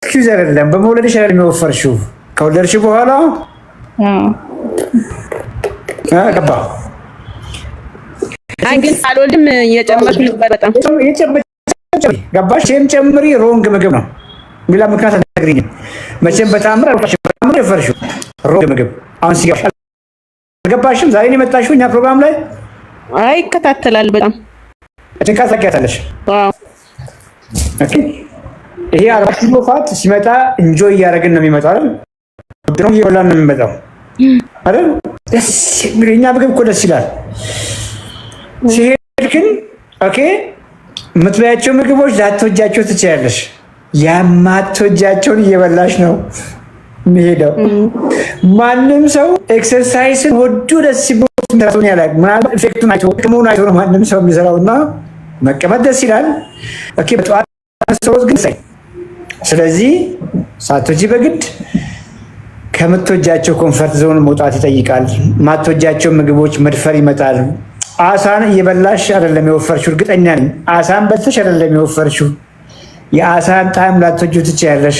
ኤክስኪውዝ አይደለም። በመውለድሽ አይደለም የሚወፈርሽው ከወለድሽ በኋላ ገባ። አይ ግን አልወልድም እየጨመርኩ ነበር በጣም ገባሽ። ይሄም ጨምሪ ሮንግ ምግብ ነው። ሌላ ምክንያት አትነግሪኝም። መቼም በጣም የወፈርሽው ሮንግ ምግብ አሁን ሲገባሽ አልገባሽም። ዛሬ ነው የመጣሽው እኛ ፕሮግራም ላይ። አይ ይከታተላል በጣም ጭንቃት ታውቂያታለሽ። ኦኬ ይሄ 40 ኪሎ ፋት ሲመጣ ኢንጆይ እያደረግን ነው የሚመጣው አይደል? ነው እየበላን ነው የሚመጣው አይደል? ደስ የሚለኛ ምግብ እኮ ደስ ይላል። ሲሄድ ግን ኦኬ የምትበያቸው ምግቦች ላትወጃቸው ትችያለሽ። የማትወጃቸውን እየበላሽ ነው የሚሄደው። ማንም ሰው ኤክሰርሳይስን ወዶ ደስ ይበላል ያላል። ምናልባት ኢፌክቱን አይቶ ጥቅሙን አይቶ ነው ማንም ሰው የሚሰራውና መቀመጥ ደስ ይላል። ኦኬ በጠዋት ሰዎች ግን ስለዚህ ሳትወጂ በግድ ከምትወጃቸው ኮንፈርት ዞን መውጣት ይጠይቃል። ማትወጃቸው ምግቦች መድፈር ይመጣል። አሳን እየበላሽ አይደለም የወፈርሽው፣ እርግጠኛ ነኝ። አሳን በልተሽ አይደለም የወፈርሽው። የአሳን ጣዕም ላትወጂው ትችያለሽ።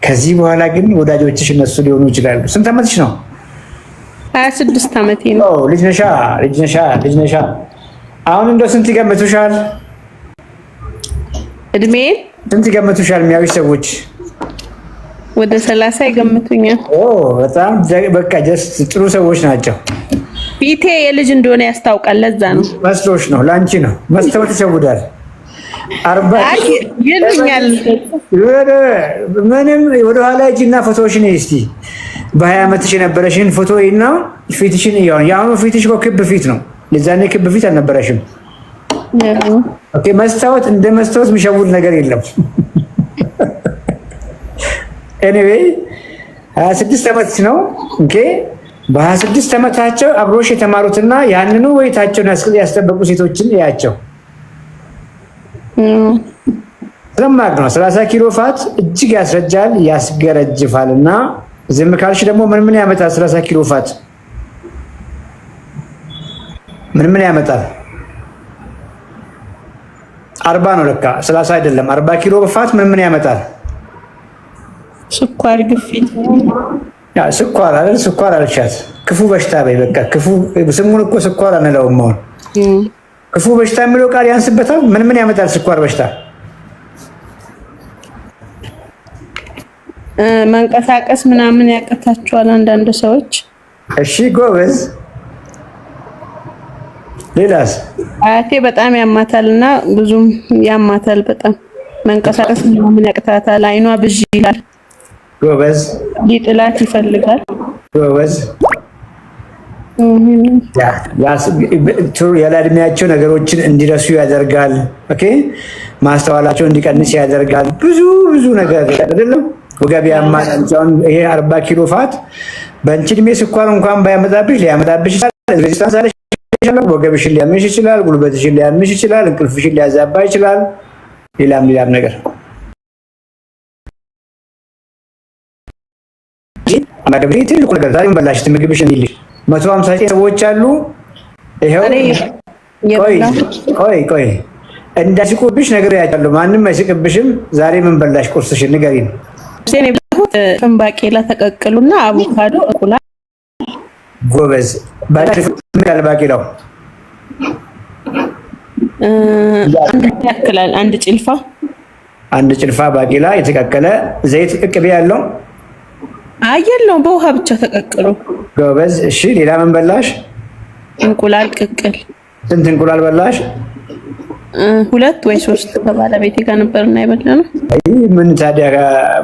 ከዚህ በኋላ ግን ወዳጆችሽ እነሱ ሊሆኑ ይችላሉ። ስንት ዓመትሽ ነው? 26 ዓመቴ ነው። ልጅ ነሻ። አሁን እንደው ስንት ይገምቱሻል? እድሜ ስንት ይገምቱሻል? የሚያዩሽ ሰዎች ወደ 30 ይገምቱኛል። በጣም በቃ ጀስት ጥሩ ሰዎች ናቸው። ፊቴ የልጅ እንደሆነ ያስታውቃል። ለዛ ነው መስሎሽ ነው። ላንቺ ነው መስታወት ይሸውዳል። 40 ይሉኛል። ምንም ወደ ኋላ ሂጂና ፎቶሽን እስቲ በ20 ዓመትሽ የነበረሽን ፎቶ እና ፊትሽን ይያው። ያሁኑ ፊትሽ እኮ ክብ ፊት ነው። ለዛኔ ክብ ፊት አልነበረሽም። ኦኬ መስታወት እንደ መስታወት የሚሸውድ ነገር የለም። ኤኒዌይ 26 ዓመት ነው። ኦኬ በ26 ዓመታቸው አብሮሽ የተማሩትና ያንኑ ወይታቸውን ያስጠበቁ ሴቶችን ያያቸው። ስለማቅ ነው 30 ኪሎ ፋት እጅግ ያስረጃል፣ ያስገረጅፋልና ዝም ካልሽ ደግሞ ምን ያመጣል? 30 ኪሎ ፋት ምን ያመጣል? 40 ነው ለካ 30 አይደለም። 40 ኪሎ ፋት ምን ያመጣል? ስኳር፣ ግፊት። ስኳር አይደል? ስኳር አልሻት። ክፉ በሽታ በይ በቃ። ክፉ ስሙን እኮ ስኳር አንለውም። አሁን ክፉ በሽታ የሚለው ቃል ያንስበታል። ምን ያመጣል ስኳር በሽታ? መንቀሳቀስ ምናምን ያቀታቸዋል አንዳንድ ሰዎች። እሺ ጎበዝ። ሌላስ? አያቴ በጣም ያማታልና ብዙም ያማታል በጣም መንቀሳቀስ ምናምን ያቀታታል። አይኗ ብዥ ይላል። ጎበዝ። ሊጥላት ይፈልጋል። ጎበዝ። ያለ እድሜያቸው ነገሮችን እንዲረሱ ያደርጋል። ኦኬ ማስተዋላቸው እንዲቀንስ ያደርጋል። ብዙ ነገር አይደለም። ወገብ ያማጣን ይሄ 40 ኪሎ ፋት በአንቺ እድሜ ስኳር እንኳን ባያመጣብሽ ሊያመጣብሽ ይችላል። ሬዚስታንስ አለሽ ይችላል። ወገብሽን ሊያምሽ ይችላል። ጉልበትሽን ሊያምሽ ይችላል። እንቅልፍሽን ሊያዛባ ይችላል። ሌላም ነገር አማደብሪ ትልቁ ነገር ዛሬ በላሽ ምግብሽ እንዲልሽ 159 ሰዎች አሉ። ይሄው ቆይ እንዳስቁብሽ ነገር ያቻለሁ። ማንም አይስቅብሽም። ዛሬ ምን በላሽ? ቁርስሽን ንገሪኝ። ሴኔ ብለሁት ባቄላ ተቀቅሉና አቮካዶ እንቁላል። ጎበዝ። ባቄላው ያክላል አንድ ጭልፋ ባቄላ የተቀቀለ ዘይት ቅቤ ያለው አየለው በውሃ ብቻ ተቀቅሎ። ጎበዝ። እሺ ሌላ ምን በላሽ? እንቁላል ቅቅል። ስንት እንቁላል በላሽ? 2 ወይ 3 ከባለቤቴ ጋር ነበርና የበላነው። አይ ምን ታዲያ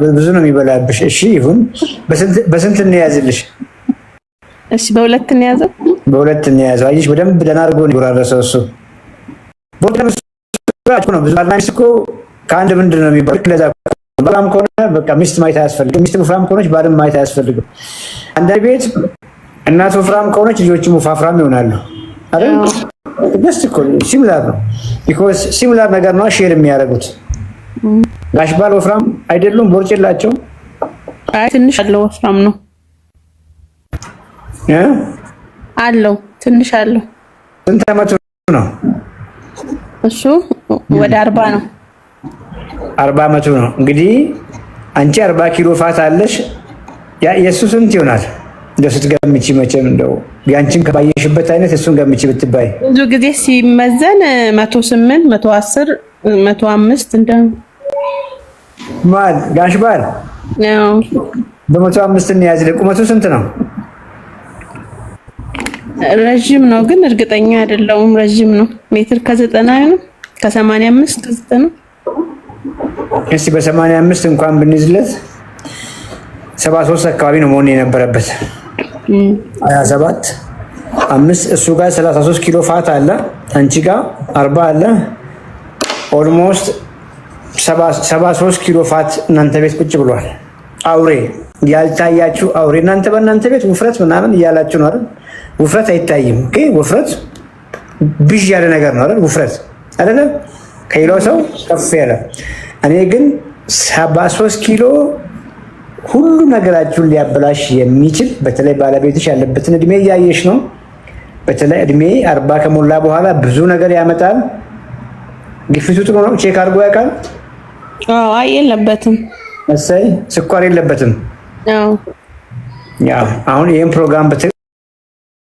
ብዙ ነው የሚበላብሽ። እሺ ይሁን። በስንት እንያዝልሽ? እሺ በ2 እንያዘው። በ2 እንያዘው። አይሽ በደንብ ደህና አድርጎ ነው የጎራረሰው እሱ። ነው ብዙ አድማጭ እኮ ከአንድ ምንድን ነው የሚባለው? ለዛ ባላም ከሆነ በቃ ሚስት ማየት አያስፈልግም። ሚስት ወፍራም ከሆነች ባልም ማየት አያስፈልግም። አንዳንድ ቤት እናት ወፍራም ከሆነች ልጆችም ወፋፍራም ይሆናሉ አይደል? ደስ እኮ ሲሚላር ነው። ቢኮዝ ሲሚላር ነገር ነው ሼር የሚያደርጉት። ጋሽ ባል ወፍራም አይደሉም? ቦርጭ የላቸውም? አይ ትንሽ አለው፣ ወፍራም ነው አለው፣ ትንሽ አለው። ስንት ዓመቱ ነው እሱ? ወደ 40 ነው። 40 ዓመቱ ነው። እንግዲህ አንቺ 40 ኪሎ ፋት አለሽ። የእሱ ስንት ይሆናል? እንደው ስትገምቺ መቼም እንደው ያንቺን ከባየሽበት አይነት እሱን ገምቺ ብትባይ ብዙ ጊዜ ሲመዘን 108 110 105 እንደ ማል ጋሽ ባል ነው። በ105 እንያዝ። ቁመቱ ስንት ነው? ረጅም ነው ግን እርግጠኛ አይደለሁም። ረጅም ነው። ሜትር ከ90 ነው ከ85 ከ90። እስቲ በ85 እንኳን ብንይዝለት 73 አካባቢ ነው መሆን የነበረበት። 27 5 እሱ ጋር 33 ኪሎ ፋት አለ፣ አንቺ ጋር 40 አለ። ኦልሞስት 73 ኪሎ ፋት እናንተ ቤት ቁጭ ብሏል። አውሬ ያልታያችሁ አውሬ። እናንተ በእናንተ ቤት ውፍረት ምናምን እያላችሁ ነው አይደል? ውፍረት አይታይም። ኦኬ ውፍረት ብዥ ያለ ነገር ነው አይደል? ውፍረት አይደለ? ከሌላው ሰው ከፍ ያለ። እኔ ግን 73 ኪሎ ሁሉ ነገራችሁን ሊያበላሽ የሚችል በተለይ ባለቤትሽ ያለበትን እድሜ እያየሽ ነው። በተለይ እድሜ 40 ከሞላ በኋላ ብዙ ነገር ያመጣል። ግፊቱ ጥሩ ነው። ቼክ አድርጎ ያውቃል? አዎ፣ አይ የለበትም። እሰይ ስኳር የለበትም። አዎ። ያው አሁን ይሄን ፕሮግራም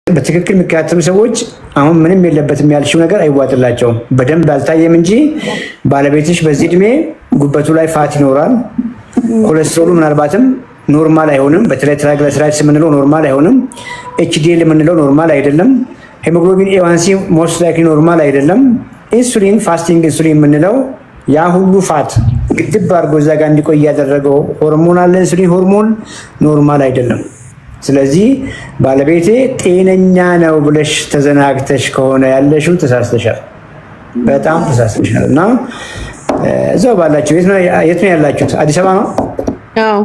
በትክክል የሚከታተሉ ሰዎች አሁን ምንም የለበትም ያልሽው ነገር አይዋጥላቸውም። በደንብ አልታየም እንጂ ባለቤትሽ በዚህ እድሜ ጉበቱ ላይ ፋት ይኖራል። ኮሌስትሮሉ ምናልባትም ኖርማል አይሆንም። በተለይ ትራይግሊሰራይድስ የምንለው ኖርማል አይሆንም። ኤችዲኤል የምንለው ኖርማል አይደለም። ሄሞግሎቢን ኤዋንሲ ሞስት ላይክሊ ኖርማል አይደለም። ኢንሱሊን ፋስቲንግ ኢንሱሊን የምንለው ያ ሁሉ ፋት ግድብ አድርጎ እዛ ጋር እንዲቆይ ያደረገው ሆርሞን አለ። ኢንሱሊን ሆርሞን ኖርማል አይደለም። ስለዚህ ባለቤቴ ጤነኛ ነው ብለሽ ተዘናግተሽ ከሆነ ያለሽው ተሳስተሻል፣ በጣም ተሳስተሻል። እና እዛው ባላችሁ የት ነው ያላችሁት? አዲስ አበባ ነው? አዎ።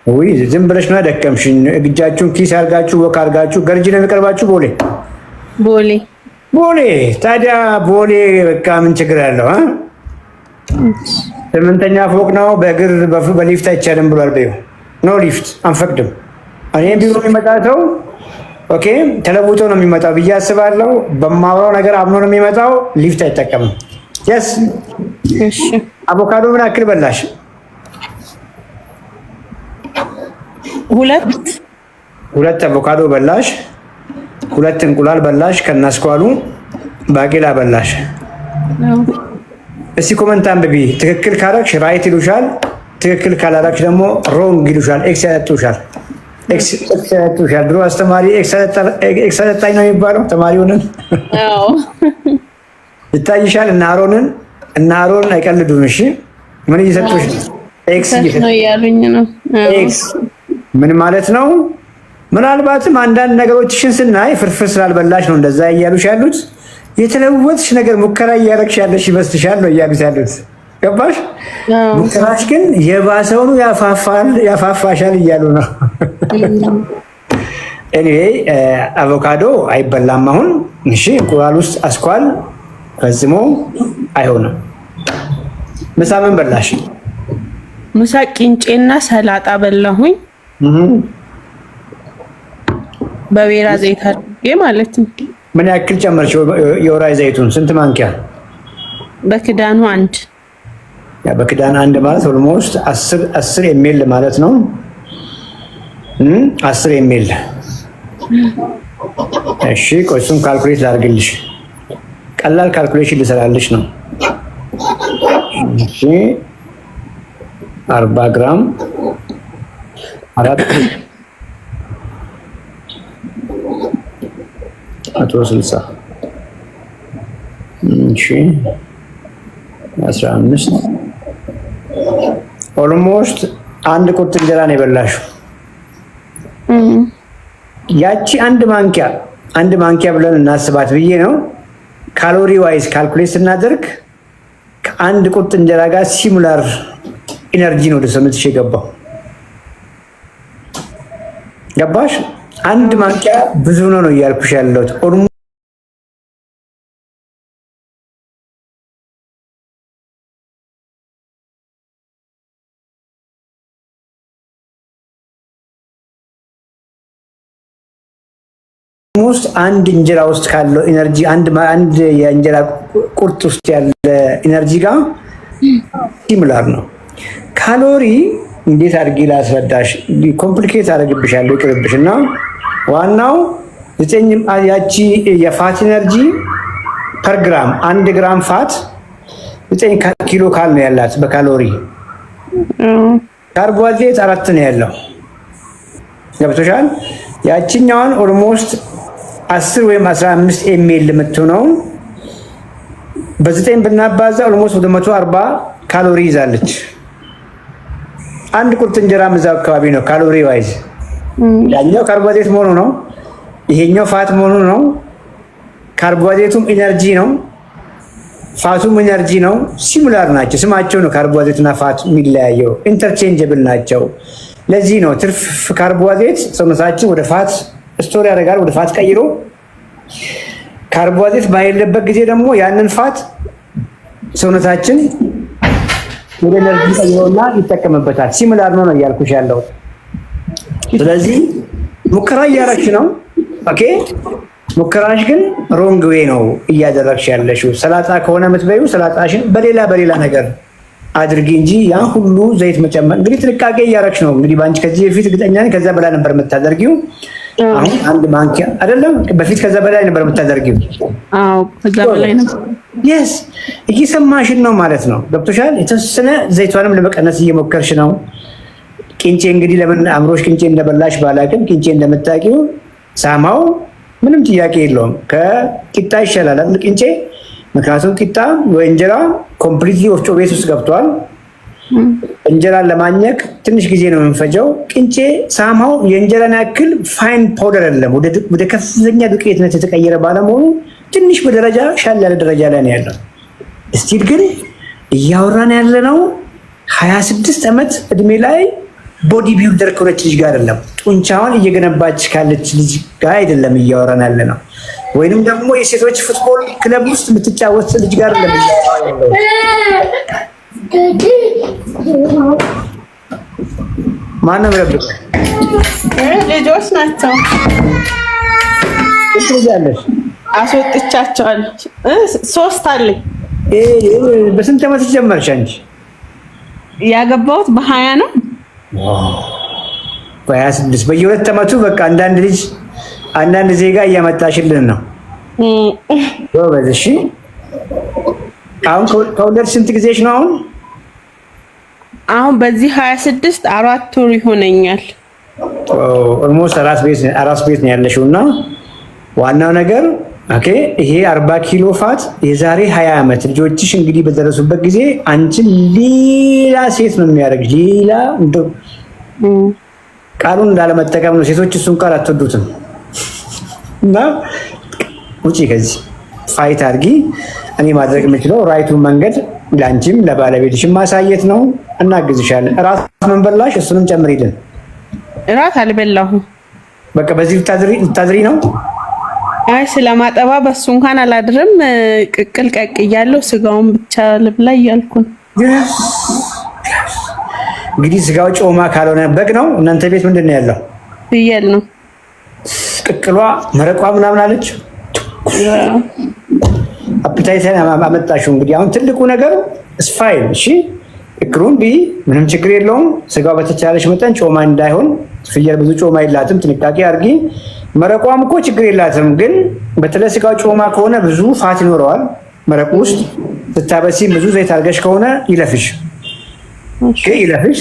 ወይ ዝም ብለሽ ነው ደከምሽኝ። እጃችሁን ኪስ አድርጋችሁ ወክ አድርጋችሁ ገርጂ ነው የሚቀርባችሁ? ቦሌ። ታዲያ ቦሌ በቃ ምን ችግር አለው? 8ኛ ፎቅ ነው። በእግር በሊፍት አይቻልም ብሏል። በይው ኖ ሊፍት አንፈቅድም። እኔ ቢሮ የሚመጣ ሰው ኦኬ ተለውጦ ነው የሚመጣው ብዬ አስባለሁ። በማውራው ነገር አምኖ ነው የሚመጣው። ሊፍት አይጠቀምም። የስ እሺ። አቮካዶ ምን አክል በላሽ? 2 አቮካዶ በላሽ። 2 እንቁላል በላሽ ከናስኳሉ። ባቄላ በላሽ። እስቲ ኮመንት አንብቢ። ትክክል ካረግሽ ራይት ይሉሻል፣ ትክክል ካላረግሽ ደግሞ ሮንግ ይሉሻል። ኤክስ ያጡሻል። ድሮ አስተማሪ ኤክስ አጠጣኝ ነው የሚባለው። ተማሪ ሆነን ይታይሻል። እና አሮን አይቀልዱም። እሺ ምን እየሰጡሽ? ኤክስ እያሉኝ ነው። ኤክስ ምን ማለት ነው? ምናልባትም አንዳንድ ነገሮችሽን ስናይ ፍርፍር ስላልበላሽ ነው እንደዛ እያሉሽ ያሉት። የተለወጥሽ ነገር ሙከራ እያደረግሽ ያለሽ ይመስልሻል ነው እያሉት ያሉት። ገባሽ? ሙከራሽ ግን የባሰውኑ ያፋፋሻል እያሉ ነው። ኤኒዌይ አቮካዶ አይበላም አሁን። እሺ እንቁላል ውስጥ አስኳል ፈጽሞ አይሆንም። ምሳ ምን በላሽ? ምሳ ቂንጬና ሰላጣ በላሁኝ። በወይራ ዘይት አድርጌ ማለት ነው። ምን ያክል ጨመርሽ? የወይራ ዘይቱን ስንት ማንኪያ? በክዳኑ 1። ያ በክዳን 1 ማለት ኦልሞስት 10 ኤምኤል ማለት ነው። 10 ኤምኤል። እሺ ቆይ እሱን ካልኩሌት ላድርግልሽ። ቀላል ካልኩሌሽን ልሰራልሽ ነው። እሺ 40 ግራም 160 እሺ 15 ኦልሞስት 1 ቁርጥ እንጀራ ነው የበላሽው። ያቺ 1 ማንኪያ ብለን እናስባት ብዬ ነው። ካሎሪ ዋይዝ ካልኩሌት ስናደርግ ከ1 ቁርጥ እንጀራ ጋር ሲሙላር ኢነርጂ ነው ወደ ሰውነትሽ የገባው። ገባሽ? 1 ማንኪያ ብዙ ነው እያልኩሽ ያለሁት። ኦልሞስት 1 እንጀራ ውስጥ ካለው ኢነርጂ አንድ የእንጀራ ቁርጥ ውስጥ ያለ ኢነርጂ ጋር ሲሙላር ነው። ካሎሪ እንዴት አድርጌ ላስረዳሽ? ኮምፕሊኬት አደርግብሻለሁ፣ ይቅርብሽ። እና ዋናው ያቺ የፋት ኢነርጂ ፐር ግራም 1 ግራም ፋት 9 ኪሎ ካል ነው ያላት በካሎሪ። ካርቦሃይድሬት 4 ነው ያለው። ገብቶሻል? ያቺኛዋን ኦልሞስት 10 ወይም 15 ኤምኤል የምትሆነው በ9 ብናባዛ ኦልሞስት ወደ 140 ካሎሪ ይዛለች። አንድ ቁርጥ እንጀራ እዛው አካባቢ ነው ካሎሪ ዋይዝ። ያኛው ካርቦሃይድሬት መሆኑ ነው፣ ይሄኛው ፋት መሆኑ ነው። ካርቦሃይድሬቱም ኢነርጂ ነው፣ ፋቱም ኢነርጂ ነው። ሲሙላር ናቸው። ስማቸው ነው ካርቦሃይድሬትና ፋት የሚለያየው፣ ኢንተርቼንጀብል ናቸው። ለዚህ ነው ትርፍ ካርቦሃይድሬት ሰውነታችን ወደ ፋት ስቶር ያደርጋል፣ ወደ ፋት ቀይሮ። ካርቦሃይድሬት ባይለበት ጊዜ ደግሞ ያንን ፋት ሰውነታችን ወደ ኤነርጂ ቀይሮና ይጠቀምበታል። ሲሙላር ነው እያልኩሽ ያለው። ስለዚህ ሙከራ እያደረግሽ ነው። ኦኬ፣ ሙከራሽ ግን ሮንግ ዌይ ነው እያደረግሽ ያለሽው። ሰላጣ ከሆነ የምትበይው ሰላጣሽን በሌላ ነገር አድርጊ እንጂ ያን ሁሉ ዘይት መጨመር። እንግዲህ ጥንቃቄ እያደረግሽ ነው። እንግዲህ ባንቺ ከዚህ በፊት እርግጠኛ ነኝ ከዛ በላይ ነበር የምታደርጊው። አሁን አንድ ማንኪያ አይደለም፣ በፊት ከዛ በላይ ነበር የምታደርጊው። አዎ ከዛ በላይ ነው። የስ እየሰማሽን ነው ማለት ነው። ገብቶሻል? የተወሰነ ዘይቷንም ለመቀነስ እየሞከርሽ ነው። ቅንጬ እንግዲህ ለምን አምሮሽ ቅንጬ እንደበላሽ ባላቅም ቅንጬ እንደምታውቂው ሳማው ምንም ጥያቄ የለውም። ከቂጣ ይሻላል አይደል ቅንጬ? ምክንያቱም ቂጣ ወይ እንጀራ ኮምፕሊትሊ ወፍጮ ቤት ውስጥ ገብቷል። እንጀራን ለማኘክ ትንሽ ጊዜ ነው የምንፈጀው። ቅንጬ ሳማው የእንጀራን ያክል ፋይን ፓውደር አይደለም፣ ወደ ከፍተኛ ዱቄትነት የተቀየረ ባለመሆኑ ትንሽ በደረጃ ሻል ያለ ደረጃ ላይ ነው ያለው። እስቲል ግን እያወራን ያለ ነው 26 ዓመት እድሜ ላይ ቦዲ ቢልደር ከሆነች ልጅ ጋር አይደለም፣ ጡንቻዋን እየገነባች ካለች ልጅ ጋር አይደለም እያወራን ያለ ነው። ወይንም ደግሞ የሴቶች ፉትቦል ክለብ ውስጥ የምትጫወት ልጅ ጋር አይደለም እያወራን ያለው። ማነው ረብቅ? ልጆች ናቸው። ትያለሽ? አስወጥቻቸዋለሁ። 3 አለኝ። በስንት ዓመት ጀመርሽ አንቺ? ያገባሁት በ20 ነው። በ26 በየ2 ዓመቱ በቃ አንዳንድ ዜጋ እያመጣሽልን ነው። ጎበዝ። እሺ አሁን ከወለድሽ ስንት ጊዜሽ ነው አሁን? አሁን በዚህ 26 4 ወር ይሆነኛል። ኦልሞስት አራስ ቤት ነው ያለሽው። እና ዋናው ነገር ኦኬ፣ ይሄ 40 ኪሎ ፋት የዛሬ 20 ዓመት ልጆችሽ እንግዲህ በደረሱበት ጊዜ አንቺን ሌላ ሴት ነው የሚያደርግሽ። ሌላ እንደው ቃሉን እንዳለመጠቀም ነው። ሴቶች እሱን ቃል አትወዱትም። እና ውጪ ከዚህ ፋይት አድርጊ። እኔ ማድረግ የምችለው ራይቱን መንገድ ለአንቺም ለባለቤትሽም ማሳየት ነው። እናግዝሻለን። እራት ምን በላሽ? እሱንም ጨምሪልን። እራት አልበላሁም። በቃ በዚህ ልታድሪ ነው? አይ ስለማጠባ በሱ እንኳን አላድርም። ቅቅል ቀቅያለሁ። ስጋውን ብቻ ልብላ እያልኩ ነው። እንግዲህ ስጋው ጮማ ካልሆነ በግ ነው። እናንተ ቤት ምንድን ነው ያለው? ፍየል ነው። ቅቅሏ መረቋ ምናምን አለች። አፕታይተን አመጣሽው። እንግዲህ አሁን ትልቁ ነገር ስፋይል። እሺ ቅቅሉን ቢ ምንም ችግር የለውም። ስጋው በተቻለሽ መጠን ጮማ እንዳይሆን። ፍየል ብዙ ጮማ የላትም፣ ጥንቃቄ አድርጊ። መረቋም እኮ ችግር የላትም፣ ግን በተለይ ስጋው ጮማ ከሆነ ብዙ ፋት ይኖረዋል መረቁ ውስጥ። ስታበሲ ብዙ ዘይት አድርገሽ ከሆነ ይለፍሽ። ይለፍሽ።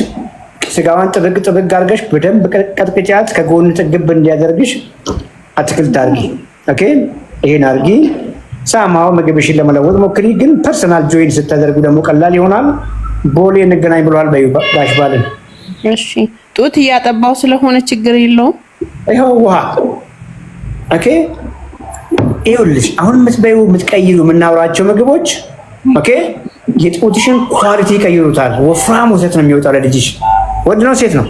ስጋዋን ጥብቅ አድርገሽ በደንብ ቀጥቅጫት፣ ከጎን ጥግብ እንዲያደርግሽ አትክልት አድርጊ። ኦኬ፣ ይሄን አድርጊ። ሳማው ምግብሽን ለመለወጥ ሞክሪ፣ ግን ፐርሰናል ጆይን ስታደርጉ ደግሞ ቀላል ይሆናል። ቦሌ እንገናኝ ብለዋል ጋሽ ባልን። እሺ፣ ጡት እያጠባው ስለሆነ ችግር የለውም። ይኸው ውሃ። ኦኬ፣ ይኸውልሽ አሁን የምትቀይሩ የምናወራቸው ምግቦች ኦኬ የጡትሽን ኳሊቲ ይቀይሩታል። ወፍራም ወተት ነው የሚወጣው ለልጅሽ። ወንድ ነው ሴት ነው?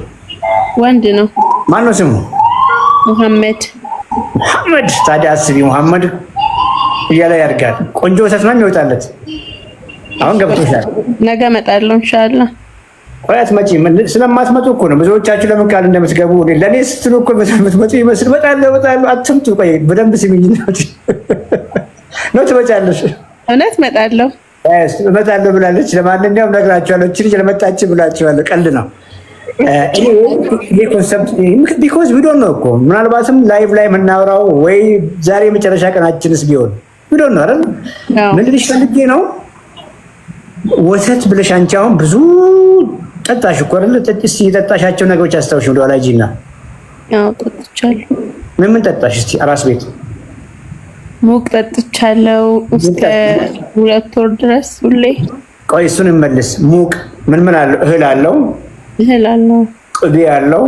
ወንድ ነው። ማን ነው ስሙ? መሐመድ። ታዲያ አስቢ፣ መሐመድ እያለ ያድጋል። ቆንጆ ወተት ነው የሚወጣለት። አሁን ገብቶሻል። ነገ እመጣለሁ ኢንሻአላህ። ቆይ አትመጪም? ስለማትመጡ እኮ ነው ብዙዎቻችሁ ለምን ቃል እንደምትገቡ ለእኔ ስትሉ እኮ የምትመጡ ይመስል። እመጣለሁ። አትምጡ። ቆይ በደንብ ስሚኝ ነው ትመጫለሽ? እውነት እመጣለሁ። እመጣለሁ ብላለች። ለማንኛውም እነግራችኋለሁ። እቺ ልጅ ለመጣች ብላችኋለሁ። ቀልድ ነው። ይሄ ኮንሰፕት ቢኮዝ ዊ ዶንት ኖ እኮ ምናልባትም ላይቭ ላይ የምናወራው ወይ ዛሬ የመጨረሻ ቀናችንስ ቢሆን ዊ ዶንት ኖ አይደል? ምን ልልሽ ፈልጌ ነው ወተት ብለሽ አንቺ አሁን ብዙ ጠጣሽ እኮ አይደል? እስኪ የጠጣሻቸው ነገሮች አስታውሽ ወደ ኋላ ሂጂና። አዎ ጠጥቻለሁ። ምን ጠጣሽ እስኪ? አራስ ቤት ሙቅ ጠጥቻለሁ እስከ 2 ወር ድረስ ሁሌ። ቆይ እሱን እንመልስ። ሙቅ ምን አለው? እህል አለው፣ ቅቤ አለው፣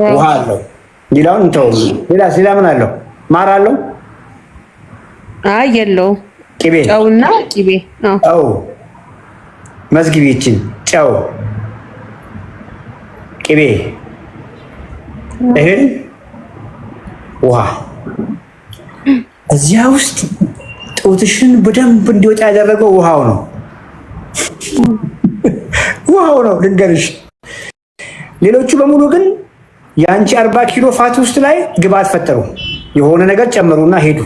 ውሃ አለው። ሌላውን እንተው። ሌላ ምን አለው? ማር አለው? አይ የለውም። ቅቤ ጨውና ቅቤ። አዎ መዝግቢችን ጨው፣ ቅቤ፣ እህል፣ ውሃ። እዚያ ውስጥ ጡትሽን በደንብ እንዲወጣ ያደረገው ውሃው ነው። ውሃው ነው ልንገርሽ። ሌሎቹ በሙሉ ግን የአንቺ 40 ኪሎ ፋት ውስጥ ላይ ግብአት ፈጠሩ። የሆነ ነገር ጨመሩና ሄዱ።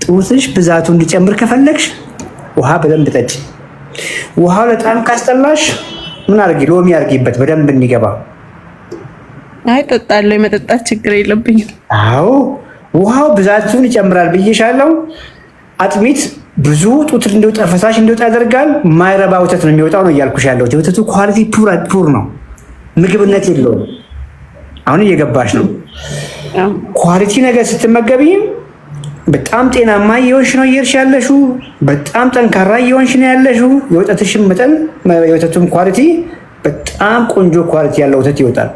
ጡትሽ ብዛቱ እንዲጨምር ከፈለግሽ ውሃ በደንብ ጠጪ። ውሃው በጣም ካስጠላሽ ምን አድርጊ? ሎሚ አድርጊበት በደንብ እንዲገባ። አይ ጠጣለሁ፣ የመጠጣት ችግር የለብኝም። አዎ ውሃው ብዛቱን ይጨምራል ብዬሻለሁ። አጥሚት ብዙ ጡት እንዲወጣ ፈሳሽ እንዲወጣ ያደርጋል። ማይረባ ወተት ነው የሚወጣው ነው እያልኩሽ ያለሁት። የወተቱ ኳሊቲ ፑር ነው፣ ምግብነት የለውም። አሁን እየገባሽ ነው። ኳሊቲ ነገር ስትመገቢ በጣም ጤናማ እየሆንሽ ነው እየሄድሽ ያለሽው። በጣም ጠንካራ እየሆንሽ ነው ያለሽው። የወተትሽም መጠን የወተቱም ኳሊቲ በጣም ቆንጆ ኳሊቲ ያለው ወተት ይወጣል።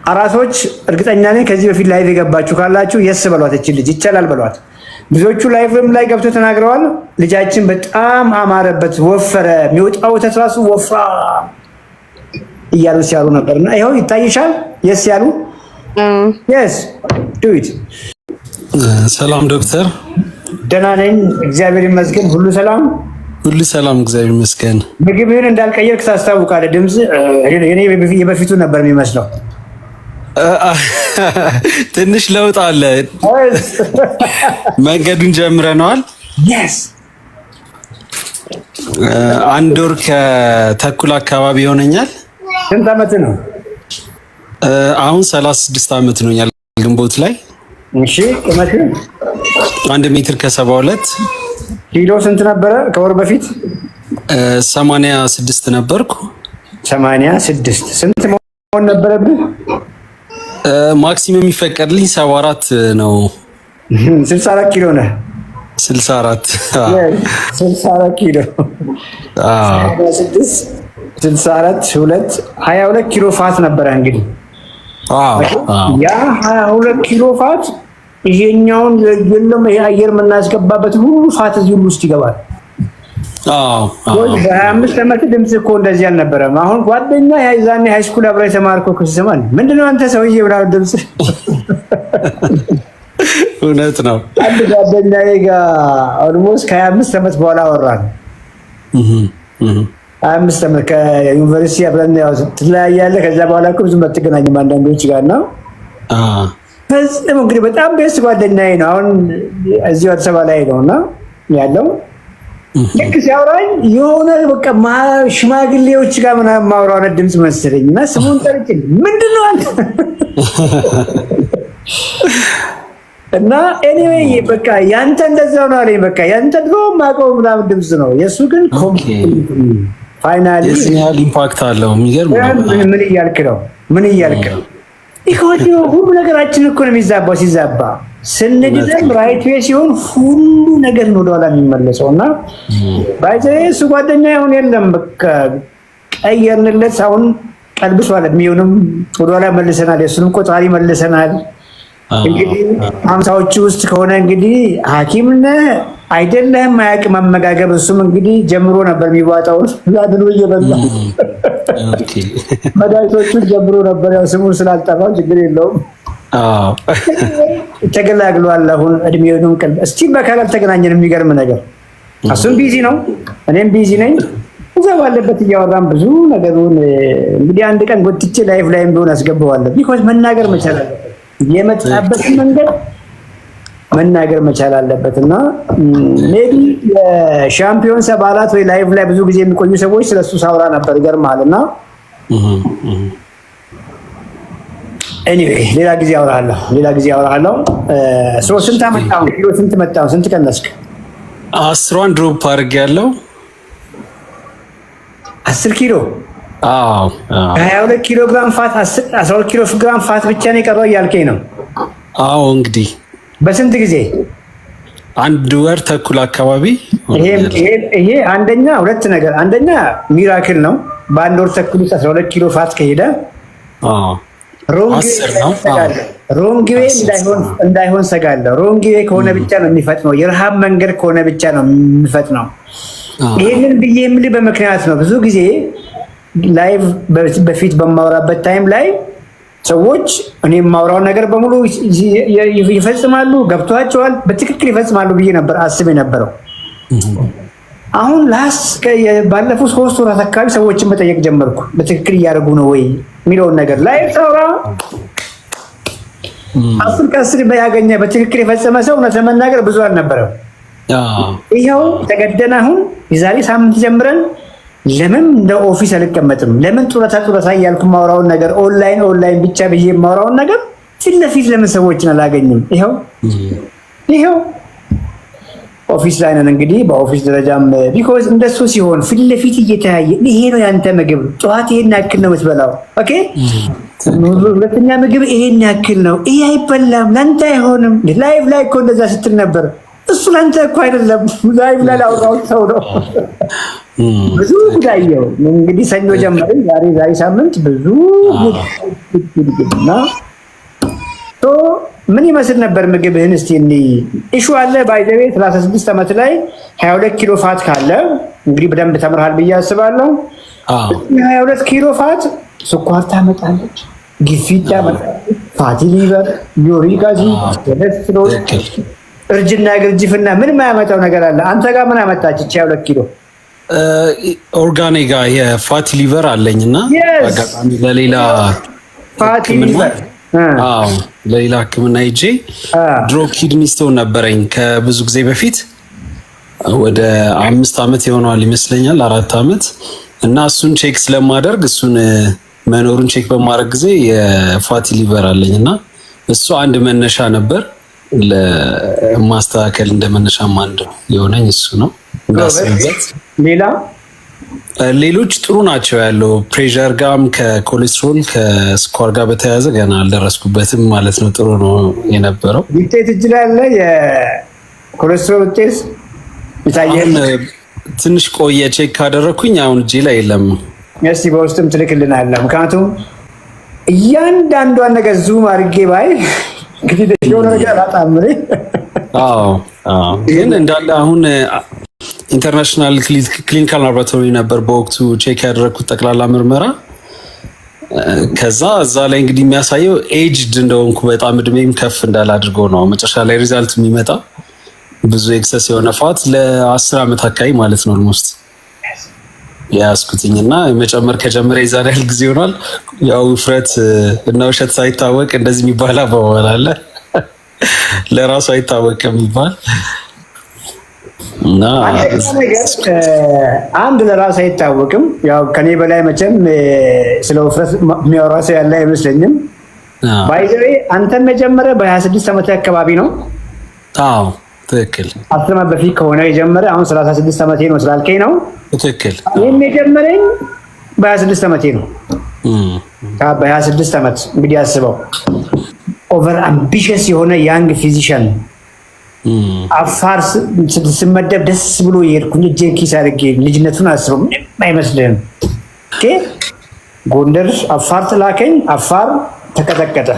አራሶች እርግጠኛ ነኝ ከዚህ በፊት ላይቭ የገባችሁ ካላችሁ የስ በሏት፣ እቺ ልጅ ይቻላል በሏት። ብዙዎቹ ላይቭም ላይ ገብቶ ተናግረዋል። ልጃችን በጣም አማረበት፣ ወፈረ፣ የሚወጣው ወተት ራሱ ወፍራ እያሉ ሲያሉ ነበርና ይኸው ይታይሻል። የስ ያሉ የስ ዱ ኢት። ሰላም ዶክተር። ደህና ነኝ እግዚአብሔር ይመስገን። ሁሉ ሰላም፣ ሁሉ ሰላም እግዚአብሔር ይመስገን። ምግብህን እንዳልቀየርክ ታስታውቃለህ። ድምፅ እኔ የበፊቱ ነበር የሚመስለው። ትንሽ ለውጥ አለ። መንገዱን ጀምረነዋል። አንድ ወር ከተኩል አካባቢ ይሆነኛል። ስንት ዓመት ነው? አሁን 36 ዓመት ነው ግንቦት ላይ። እሺ ቁመት 1 ሜትር ከ72። ኪሎ ስንት ነበረ ከወር በፊት? 86 ነበርኩ። 86 ስንት መሆን ነበረብህ? ማክሲመም የሚፈቀድልኝ 74 ነው። 64 ኪሎ ነህ? 64 ኪሎ 64 22 ኪሎ ፋት ነበረ እንግዲህ። ያ 22 ኪሎ ፋት ይሄኛውን የለም ይሄ አየር የምናስገባበት ሁሉ ፋት እዚህ ሁሉ ውስጥ ይገባል። በ25 ዓመት ድምጽ እኮ እንደዚህ አልነበረም። አሁን ጓደኛ ያይዛኔ ሃይስኩል አብራ የተማርከው ከሰማን ምንድነው አንተ ሰውዬ ብላ ድምጽ እውነት ነው። አንድ ጓደኛዬ ጋር ኦልሞስት ከ25 ዓመት በኋላ አወራን። 25 ዓመት ከዩኒቨርሲቲ አብረን ያው ትለያያለህ። ከዛ በኋላ እኮ ብዙም አትገናኝም አንዳንዶች ጋር ነው። እንግዲህ በጣም ቤስት ጓደኛዬ ነው። አሁን እዚሁ አዲስ አበባ ላይ ነውና ያለው ልክ ሲያወራኝ የሆነ በቃ ሽማግሌዎች ጋር ምናምን ማውራው አይነት ድምፅ መሰለኝ እና ስሙን ጠርቼ ምንድን ነው አንተ እና ኤኒዌይ በቃ ያንተ እንደዛው ነው አለኝ። በቃ ያንተ ድሮ ማውቀው ምናምን ድምፅ ነው፣ የእሱ ግን ፋይናሊ የሲግናል ኢምፓክት አለው። የሚገርም ነው። ምን እያልክ ነው? ሁሉ ነገራችን እኮ ነው የሚዛባው። ሲዛባ ስንድለም ራይት ዌይ ሲሆን ሁሉ ነገር ነው ወደኋላ የሚመለሰው እና ባይዘ እሱ ጓደኛ ይሁን የለም በቃ ቀየርንለት። አሁን ቀልብሷል። እድሜውንም ወደኋላ መልሰናል። የእሱንም ቆጣሪ መልሰናል። እንግዲህ 50ዎቹ ውስጥ ከሆነ እንግዲህ ሐኪም ነህ አይደለህም አያውቅም አመጋገብ። እሱም እንግዲህ ጀምሮ ነበር የሚዋጣው ዛድሩ እየበላ መድኃኒቶቹን ጀምሮ ነበር። ያው ስሙን ስላልጠራው ችግር የለውም። ተገላግሏል። አሁን እድሜውንም ቀልብ እስቲ በካል አልተገናኘንም። የሚገርም ነገር እሱም ቢዚ ነው፣ እኔም ቢዚ ነኝ። እዛ ባለበት እያወራን ብዙ ነገሩን እንግዲህ አንድ ቀን ጎትቼ ላይቭ ላይም ቢሆን አስገባዋለሁ። ቢኮዝ መናገር መቻል አለበት። የመጣበትን መንገድ መናገር መቻል አለበት እና ሜቢ የሻምፒዮንስ አባላት ወይ ላይቭ ላይ ብዙ ጊዜ የሚቆዩ ሰዎች ስለሱ ሳውራ ነበር ይገርማልና ኤኒዌይ ሌላ ጊዜ አወራለሁ። ስንት አመጣው ኪሎ ስንት መጣው ስንት ቀነስክ? 10 ድሮፕ አድርጌያለሁ። 10 ኪሎ 22 ኪሎ ግራም ፋት 12 ኪሎ ግራም ፋት ብቻ ነው የቀረው እያልከኝ ነው? አዎ እንግዲህ በስንት ጊዜ? 1 ወር ተኩል አካባቢ። ይሄ አንደኛ ሁለት ነገር፣ አንደኛ ሚራክል ነው። በአንድ ወር ተኩል 12 ኪሎ ፋት ከሄደ ሮንግዌ እንዳይሆን ሰጋለሁ። ሮንግዌ ከሆነ ብቻ ነው የሚፈጥነው፣ የረሃብ መንገድ ከሆነ ብቻ ነው የሚፈጥነው። ይሄንን ብዬ የምልህ በምክንያት ነው። ብዙ ጊዜ ላይቭ በፊት በማወራበት ታይም ላይ ሰዎች እኔ የማወራውን ነገር በሙሉ ይፈጽማሉ፣ ገብቷቸዋል፣ በትክክል ይፈጽማሉ ብዬ ነበር አስብ የነበረው። አሁን ባለፉት 3 ወራት አካባቢ ሰዎችን መጠየቅ ጀመርኩ። በትክክል እያደረጉ ነው ወይ የሚለውን ነገር ላይ ሳውራ 10 ከ10 ያገኘ በትክክል የፈጸመ ሰው እውነት ለመናገር ብዙ አልነበረም። ይኸው ተገደን አሁን የዛሬ ሳምንት ጀምረን ለምን እንደ ኦፊስ አልቀመጥም፣ ለምን ጡረታ እያልኩ የማወራውን ነገር ኦንላይን ብቻ ብዬ የማወራውን ነገር ፊት ለፊት ለምን ሰዎችን አላገኝም? ይኸው ኦፊስ ላይ ነን እንግዲህ በኦፊስ ደረጃም ቢኮዝ እንደሱ ሲሆን ፊት ለፊት እየተያየ ይሄ ነው ያንተ ምግብ፣ ጠዋት ይሄን ያክል ነው የምትበላው፣ ኦኬ ሁለተኛ ምግብ ይሄን ያክል ነው፣ ይሄ አይበላም፣ ለአንተ አይሆንም። ላይቭ ላይ እኮ እንደዛ ስትል ነበር። እሱ ለአንተ እኮ አይደለም፣ ላይቭ ላይ ላውራው ሰው ነው። ብዙ ጉዳየው እንግዲህ ሰኞ ጀመርን፣ ዛሬ ሳምንት ብዙ ጉዳይና ምን ይመስል ነበር ምግብህን? እስቲ ኢሹ አለ ባይዘቤ 36 ዓመት ላይ 22 ኪሎ ፋት ካለ እንግዲህ በደንብ ተምርሃል ብዬ አስባለሁ። 22 ኪሎ ፋት ስኳር ታመጣለች፣ ግፊት ታመጣለች፣ ፋቲ ሊቨር፣ ዩሪክ አሲድ፣ ኮሌስትሮል፣ እርጅና፣ ግርጅፍና ምን የማያመጣው ነገር አለ? አንተ ጋር ምን አመጣች? 22 ኪሎ ኦርጋኒክ ጋር የፋቲ ሊቨር አለኝና አጋጣሚ ለሌላ ፋቲ ሊቨር ለሌላ ሕክምና ሂጄ ድሮ ኪድኒ ስቶን ነበረኝ ከብዙ ጊዜ በፊት ወደ 5 ዓመት ይሆናል ይመስለኛል፣ 4 ዓመት እና እሱን ቼክ ስለማደርግ እሱን መኖሩን ቼክ በማድረግ ጊዜ የፋቲ ሊቨር አለኝና እሱ አንድ መነሻ ነበር ለማስተካከል እንደ መነሻም አንድ የሆነኝ እሱ ነው እንዳስብበት። ሌሎች ጥሩ ናቸው ያለው ፕሬሸር ጋም ከኮሌስትሮል ከስኳር ጋር በተያያዘ ገና አልደረስኩበትም ማለት ነው። ጥሩ ነው የነበረው። ውጤት እጅ ላይ አለ የኮሌስትሮል ውጤት ይታያል። ትንሽ ቆየ ቼክ ካደረኩኝ አሁን እጄ ላይ የለም። እስቲ በውስጥም ትልክልናለህ። ምክንያቱም እያንዳንዷን ነገር ዙም አድርጌ ባይ እንግዲህ የሆነ ነገር አላጣምሬ ግን እንዳለ አሁን ኢንተርናሽናል ክሊኒካል ላቦራቶሪ ነበር በወቅቱ ቼክ ያደረኩት ጠቅላላ ምርመራ። ከዛ እዛ ላይ እንግዲህ የሚያሳየው ኤጅድ እንደሆንኩ በጣም እድሜም ከፍ እንዳለ አድርጎ ነው መጨረሻ ላይ ሪዛልት የሚመጣ። ብዙ ኤክሰስ የሆነ ፋት ለ10 ዓመት አካባቢ ማለት ነው ኦልሞስት ያስኩትኝና መጨመር ከጀመረ የዛሬ ያህል ጊዜ ሆኗል። ያው ውፍረት እና ውሸት ሳይታወቅ እንደዚህ የሚባል አባባል አለ ለራሱ አይታወቅም የሚባል እና አንድ ለራሱ አይታወቅም። ያው ከኔ በላይ መቼም ስለ ውፍረት የሚያወራ ሰው ያለ አይመስለኝም። ባይዘዌ አንተም የጀመረ በ26 ዓመት አካባቢ ነው? አዎ ትክክል። 10 ዓመት በፊት ከሆነ የጀመረ አሁን 36 ዓመቴ ነው ስላልከኝ ነው ትክክል። ይሄም የጀመረኝ በ26 ዓመቴ ነው። በ26 ዓመት እንግዲህ አስበው ኦቨር አምቢሽስ የሆነ ያንግ ፊዚሽያን አፋር ስመደብ ደስ ብሎ የሄድኩኝ እጄን ኪስ አድርጌ ልጅነቱን አስበው ምንም አይመስልህም። ጎንደር አፋር ትላከኝ፣ አፋር ተቀጠቀጠ።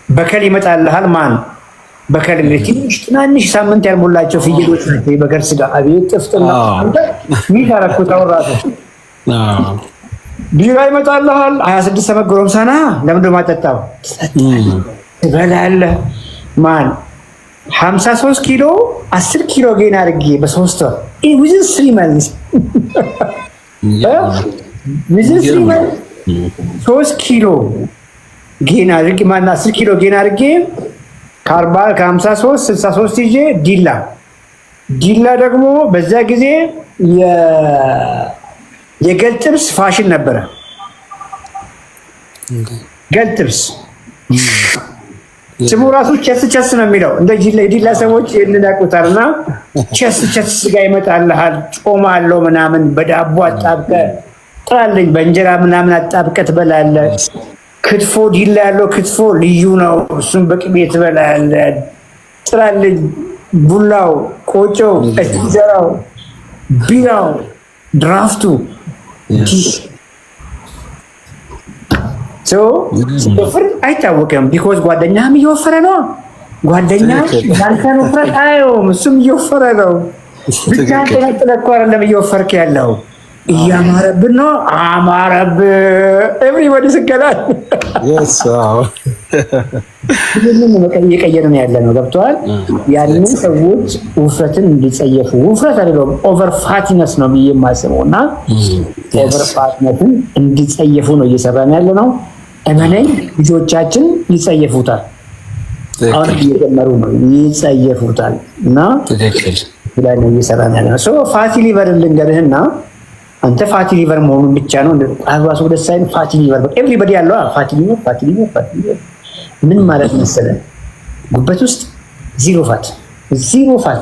በከል ይመጣልሃል። ማን በከል? እንግዲህ ትናንሽ ሳምንት ያልሞላቸው ፍየሎች ናቸው የበከል ስጋ። አቤት ጥፍጥና ሚታረኩት አውራቱ ቢራ ይመጣልሃል። 26 ዓመት ጎረምሳና ለምንድን ነው የማጠጣው? ትበላለህ። ማን 53 ኪሎ 10 ኪሎ ጌን አድርጌ በ3 ወር within 3 months 3 ኪሎ ጌን አድርጌ 10 ኪሎ ጌን አድርጌ ከ53 63 ይዤ ዲላ ደግሞ በዛ ጊዜ የገል ጥብስ ፋሽን ነበረ። ገል ጥብስ ስሙ ራሱ ቸስ ነው የሚለው። እንደ ዲላ ሰዎች ይህንን ያውቁታል። እና ቸስ ስጋ ይመጣልሃል፣ ጮማ አለው ምናምን፣ በዳቦ አጣብቀ ጥራልኝ፣ በእንጀራ ምናምን አጣብቀ ትበላለህ። ክትፎ ዲላ ያለው ክትፎ ልዩ ነው። እሱም በቅቤ ትበላለህ። ጥራልኝ፣ ቡላው፣ ቆጮው፣ እንጀራው፣ ቢራው፣ ድራፍቱ ሲወፍር አይታወቅም። ቢኮዝ ጓደኛም እየወፈረ ነው። ጓደኛ ያንተን ውፍረት አየውም፣ እሱም እየወፈረ ነው። ብቻ ተነጥለህ አይደለም እየወፈርክ ያለው፣ እያማረብን ነው። አማረብህ ኤቭሪባዲ ስገላል። እየቀየርን ያለ ነው። ገብተዋል። ያንን ሰዎች ውፍረትን እንዲጸየፉ፣ ውፍረት አይደለም ኦቨር ፋቲነስ ነው ብዬ የማስበው እና ኦቨር ፋቲነትን እንዲጸየፉ ነው እየሰራን ያለ ነው። እመነኝ ልጆቻችን ይጸየፉታል። አሁን እየጀመሩ ነው ይጸየፉታል። እና ላይ ነው እየሰራን ያለ ነው። ፋቲ ሊቨር ልንገርህና አንተ ፋቲ ሊቨር መሆኑን ብቻ ነው አባሱ ወደ ሳይን ፋቲ ሊቨር ኤቭሪባዲ ያለው ፋቲ ሊቨር ምን ማለት መሰለህ? ጉበት ውስጥ ዜሮ ፋት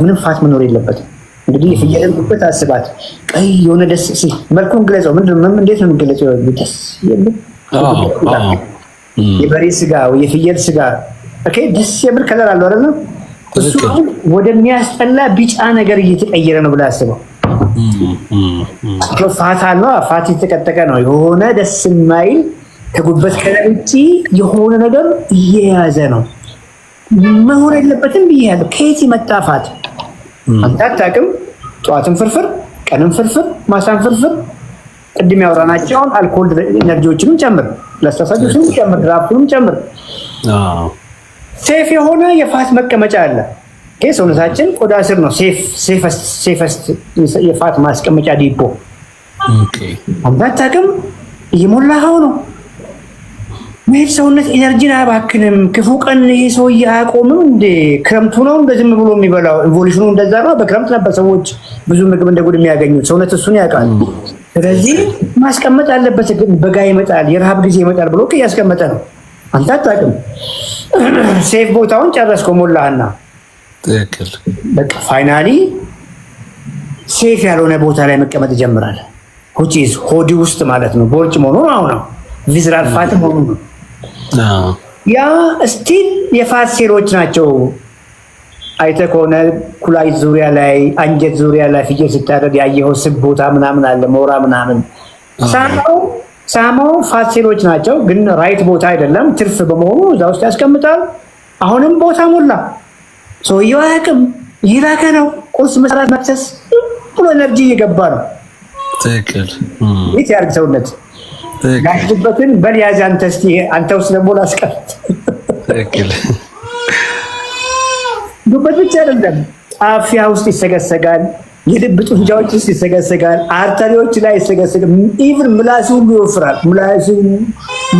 ምንም ፋት መኖር የለበትም። እንግዲህ የፍየልን ጉበት አስባት፣ ቀይ የሆነ ደስ ሲል መልኩን ግለጸው። እንዴት ነው የሚገለጸው? ደስ የሚል የበሬ ስጋ ወይ የፍየል ስጋ ደስ የሚል ከለር አለው አይደል? እሱ ወደሚያስጠላ ቢጫ ነገር እየተቀየረ ነው ብለህ አስበው። ፋት አለው፣ ፋት የተቀጠቀ ነው። የሆነ ደስ የማይል ከጉበት ከለር ውጪ የሆነ ነገር እየያዘ ነው። መሆን የለበትም ብያለሁ። ከየት የመጣ ፋት አንተ አታውቅም። ጠዋትም ፍርፍር፣ ቀንም ፍርፍር፣ ማሳም ፍርፍር፣ ቅድም ያወራናቸውን አልኮል ኤነርጂዎችንም ጨምር፣ ለስተሳጆችንም ጨምር፣ ድራፍቱንም ጨምር። ሴፍ የሆነ የፋት መቀመጫ አለ። ሰውነታችን ቆዳ ስር ነው ሴፈስት የፋት ማስቀመጫ ዲፖ። አንተ አታውቅም፣ እየሞላኸው ነው። መሄድ ሰውነት ኤነርጂን አያባክንም። ክፉ ቀን ይሄ ሰውዬ አያቆምም እንዴ? ክረምቱ ነው እንደ ዝም ብሎ የሚበላው። ኢቮሉሽኑ እንደዛ ነው። በክረምት ነበር ሰዎች ብዙ ምግብ እንደ ጉድ የሚያገኙት። ሰውነት እሱን ያውቃል። ስለዚህ ማስቀመጥ አለበት። በጋ ይመጣል፣ የረሃብ ጊዜ ይመጣል ብሎ እያስቀመጠ ነው። አንተ አታውቅም። ሴፍ ቦታውን ጨረስከው፣ ሞላህና ትክክል። በቃ ፋይናሊ ሴፍ ያልሆነ ቦታ ላይ መቀመጥ ይጀምራል። ሆዲ ውስጥ ማለት ነው። ቦርጭ መሆኑ ነው። ቪዝራል ፋት መሆኑ ነው። ያ ስቲል የፋት ሴሎች ናቸው። አይተህ ከሆነ ኩላሊት ዙሪያ ላይ፣ አንጀት ዙሪያ ላይ ፍየል ስታደርግ ያየኸው ስብ ቦታ ምናምን አለ፣ ሞራ ምናምን። ሳማው ፋት ሴሎች ናቸው፣ ግን ራይት ቦታ አይደለም። ትርፍ በመሆኑ እዛ ውስጥ ያስቀምጣል። አሁንም ቦታ ሞላ። ሰውየው አያውቅም፣ ይላከ ነው። ቁርስ፣ መስራት፣ መክሰስ ብሎ ኤነርጂ እየገባ ነው። ትክክል። ይህ ያርግ ሰውነት ያሽጉበትን በል ያዝ። አንተ ውስጥ ደግሞ ላስቀምጥ። ትክክል። ጉበት ብቻ አይደለም፣ ጣፊያ ውስጥ ይሰገሰጋል፣ የልብ ጡንቻዎች ውስጥ ይሰገሰጋል፣ አርተሪዎች ላይ ይሰገሰጋል። ኢቭን ምላሱ ሁሉ ይወፍራል። ምላሱ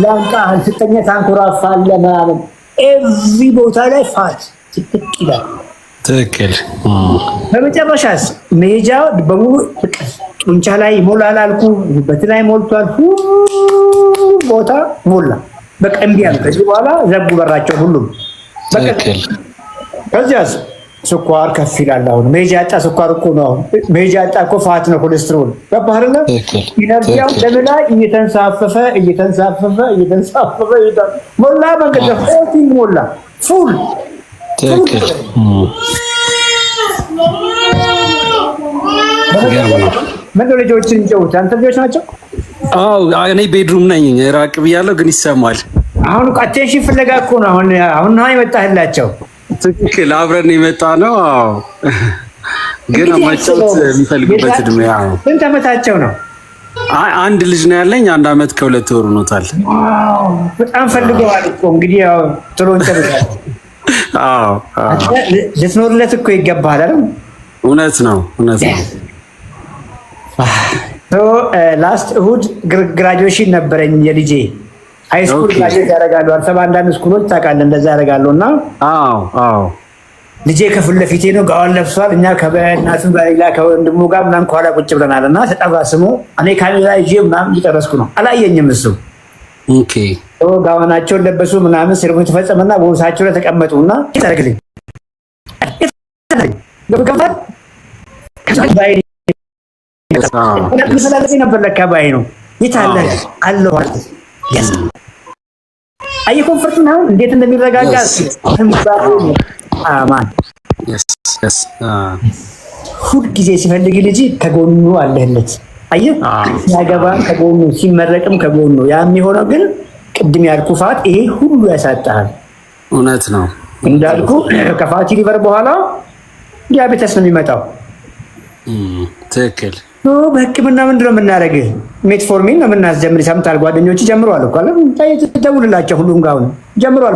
ላንቃ ስተኛ ታንኮራፋለ ምናምን። ኤቭሪ ቦታ ላይ ፋት ትክክ ይላል። ትክክል። በመጨረሻስ መሄጃ በሙሉ ጡንቻ ላይ ይሞላል አልኩ። ጉበት ላይ ሞልቷል። ቦታ ሞላ። በቃ እምቢ አለ። ከዚህ በኋላ ዘጉ በራቸው ሁሉም። ትክክል። ከዚያስ ስኳር ከፍ ይላል። አሁን መሄጃ ያጣ ስኳር እኮ ነው። መሄጃ ያጣ እኮ ፋት ነው፣ ኮሌስትሮል። ገባህ አይደለ? ኢነርጂው ለምን ላይ እየተንሳፈፈ ሞላ። መንገድ ሆቲንግ ሞላ ፉል። ትክክል። ምን ልጆችን ጨውት አንተ ልጆች ናቸው? አዎ እኔ ቤድሩም ነኝ። ራቅ ብያለሁ ግን ይሰማል። አሁን አቴንሽን ፍለጋ እኮ ነው። አሁን ነው የመጣህላቸው። ትክክል። አብረን የመጣ ነው። አዎ ግን ማጫወት የሚፈልጉበት እድሜ። አዎ ስንት ዓመታቸው ነው? አንድ ልጅ ነው ያለኝ። 1 ዓመት ከ2 ወር ሆኖታል። በጣም ፈልገዋል እኮ እንግዲህ ያው ጥሩ እንጨርሳለን። አዎ ልትኖርለት እኮ ይገባሃል አይደል? እውነት ነው። ላስት እሁድ ግራጁዌሽን ነበረኝ የልጄ ሃይስኩል ጋር ያደርጋሉ። አርሰባ አንዳንድ ስኩሎች ታውቃለህ እንደዛ ያደርጋሉ። እና አዎ ልጄ ከፊት ለፊቴ ነው ጋውን ለብሷል። እኛ ከበእናቱ ጋር ሌላ ከወንድሙ ጋር ምናምን ከኋላ ቁጭ ብለናል። እና ተጠባስሞ እኔ ካሜራ ይዤ ምናምን እየጨረስኩ ነው። አላየኝም እሱ። ኦኬ ጋዋናቸውን ለበሱ ምናምን ሴሬሞኒ ተፈጸመና ቦርሳቸው ላይ ተቀመጡና ታረግልኝ ገብገባል ከባይ ነበር ለካ ባይ ነው ይታለ አለው ያስ አይ ኮንፈርት ነው እንዴት እንደሚረጋጋ አማን ሁል ጊዜ ሲፈልግ ልጅ ከጎኑ አለህለት። አየህ ያገባ ከጎኑ ሲመረቅም ከጎኑ ያ የሚሆነው ግን ቅድም ያልኩ ፋት ይሄ ሁሉ ያሳጣል። እውነት ነው እንዳልኩ ከፋቲ ሊቨር በኋላ ዲያቤተስ ነው የሚመጣው። ትክክል። በህክምና ምንድን ነው የምናደርግህ? ሜትፎርሚን ነው የምናስጀምር። ሰምተሃል? ጓደኞች ጀምረዋል እኮ አይደል? ደውልላቸው ሁሉም ጋር አሁን ጀምረዋል።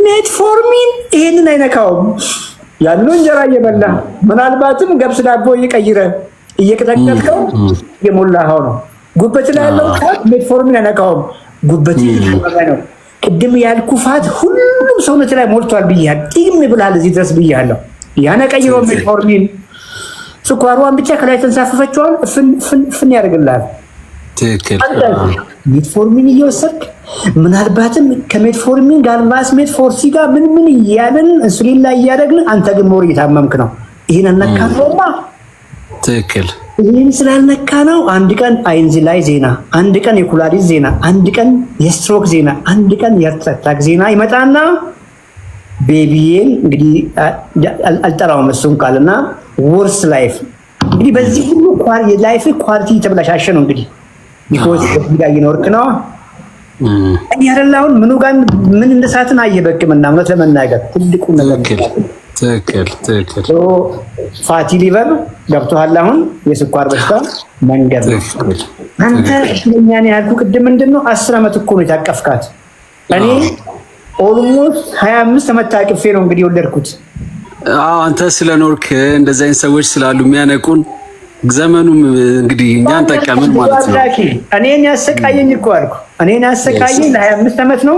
ሜትፎርሚን ይሄንን አይነካውም። ያንን እንጀራ እየበላ ምናልባትም ገብስ ዳቦ እየቀይረ እየቀጠቀጥከው የሞላኸው ነው። ጉበት ላይ ያለው ፋት ሜትፎርሚን አይነካውም። ጉበት ነው። ቅድም ያልኩ ፋት ሁሉም ሰውነት ላይ ሞልቷል ብያለሁ። ጢም ብላል እዚህ ድረስ ብያለሁ። ያነ ቀይሮ ሜትፎርሚን ስኳሯን ብቻ ከላይ ተንሳፈፈችዋል ፍን ያደርግልሃል። ትክክል። ሜትፎርሚን እየወሰድክ ምናልባትም ከሜትፎርሚን ጋር ቫስ ሜትፎርሲ ጋር ምን እያለን ኢንሱሊን ላይ እያደረግን አንተ ግን ሞር እየታመምክ ነው። ይሄን አነካ ነውማ። ትክክል። ይሄን ስላልነካ ነው አንድ ቀን አይንዚ ላይ ዜና፣ አንድ ቀን የኩላሊት ዜና፣ አንድ ቀን የስትሮክ ዜና፣ አንድ ቀን የሃርት አታክ ዜና ይመጣና ቤቢዬን እንግዲህ አልጠራውም እሱን ቃልና ወርስ ላይፍ እንግዲህ በዚህ ሁሉ ላይፍ ኳሊቲ ተበላሻሸ ነው እንግዲህ ቢኮዝ ጋር እየኖርክ ነው። ያረላውን ምኑ ጋር ምን እንደሳትን አየበቅምና እውነት ለመናገር ትልቁ ነገር ትክክል። ፋቲ ሊቨር ገብቶሃል። አሁን የስኳር በሽታ መንገድ ነው። አንተ እኛን ያልኩ ቅድም ምንድነው 10 ዓመት እኮ ነው የታቀፍካት። እኔ ኦልሞስት 25 ዓመት ታቅፌ ነው እንግዲህ የወለድኩት። አንተ ስለኖርክ እንደዚህ አይነት ሰዎች ስላሉ የሚያነቁን ዘመኑም እንግዲህ እኛን ጠቀምን ማለት ነው። እኔን ያሰቃየኝ እኮ አልኩ። እኔን ያሰቃየኝ ለ25 ዓመት ነው።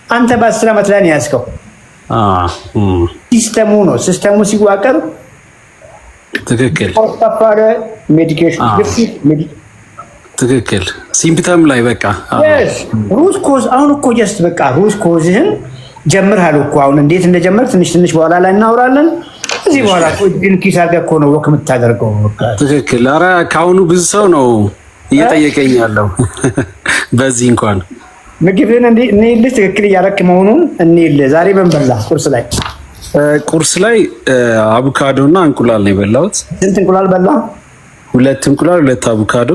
አንተ በ10 ዓመት ላይ ነው ያዝከው። ሲስተሙ ነው። ሲስተሙ ሲዋቀር ትክክል። ተፋረ ሜዲኬሽን ግፊት ትክክል። ሲምፕተም ላይ በቃ ሩት ኮዝ አሁን እኮ ጀስት በቃ ሩት ኮዝህን ጀምርሃል እኮ አሁን እንዴት እንደጀመርክ ትንሽ በኋላ ላይ እናወራለን። እዚህ በኋላ ግን ኪስ አድርገህ እኮ ነው ወክ የምታደርገው። ትክክል። ኧረ ከአሁኑ ብዙ ሰው ነው እየጠየቀኝ ያለው በዚህ እንኳን ምግብህን እንሂልህ ትክክል እያደረክ መሆኑን እንሂልህ። ዛሬ ምን በላህ ቁርስ ላይ? ቁርስ ላይ አቮካዶ እና እንቁላል ነው የበላሁት። ስንት እንቁላል በላህ? 2 እንቁላል 2 አቮካዶ።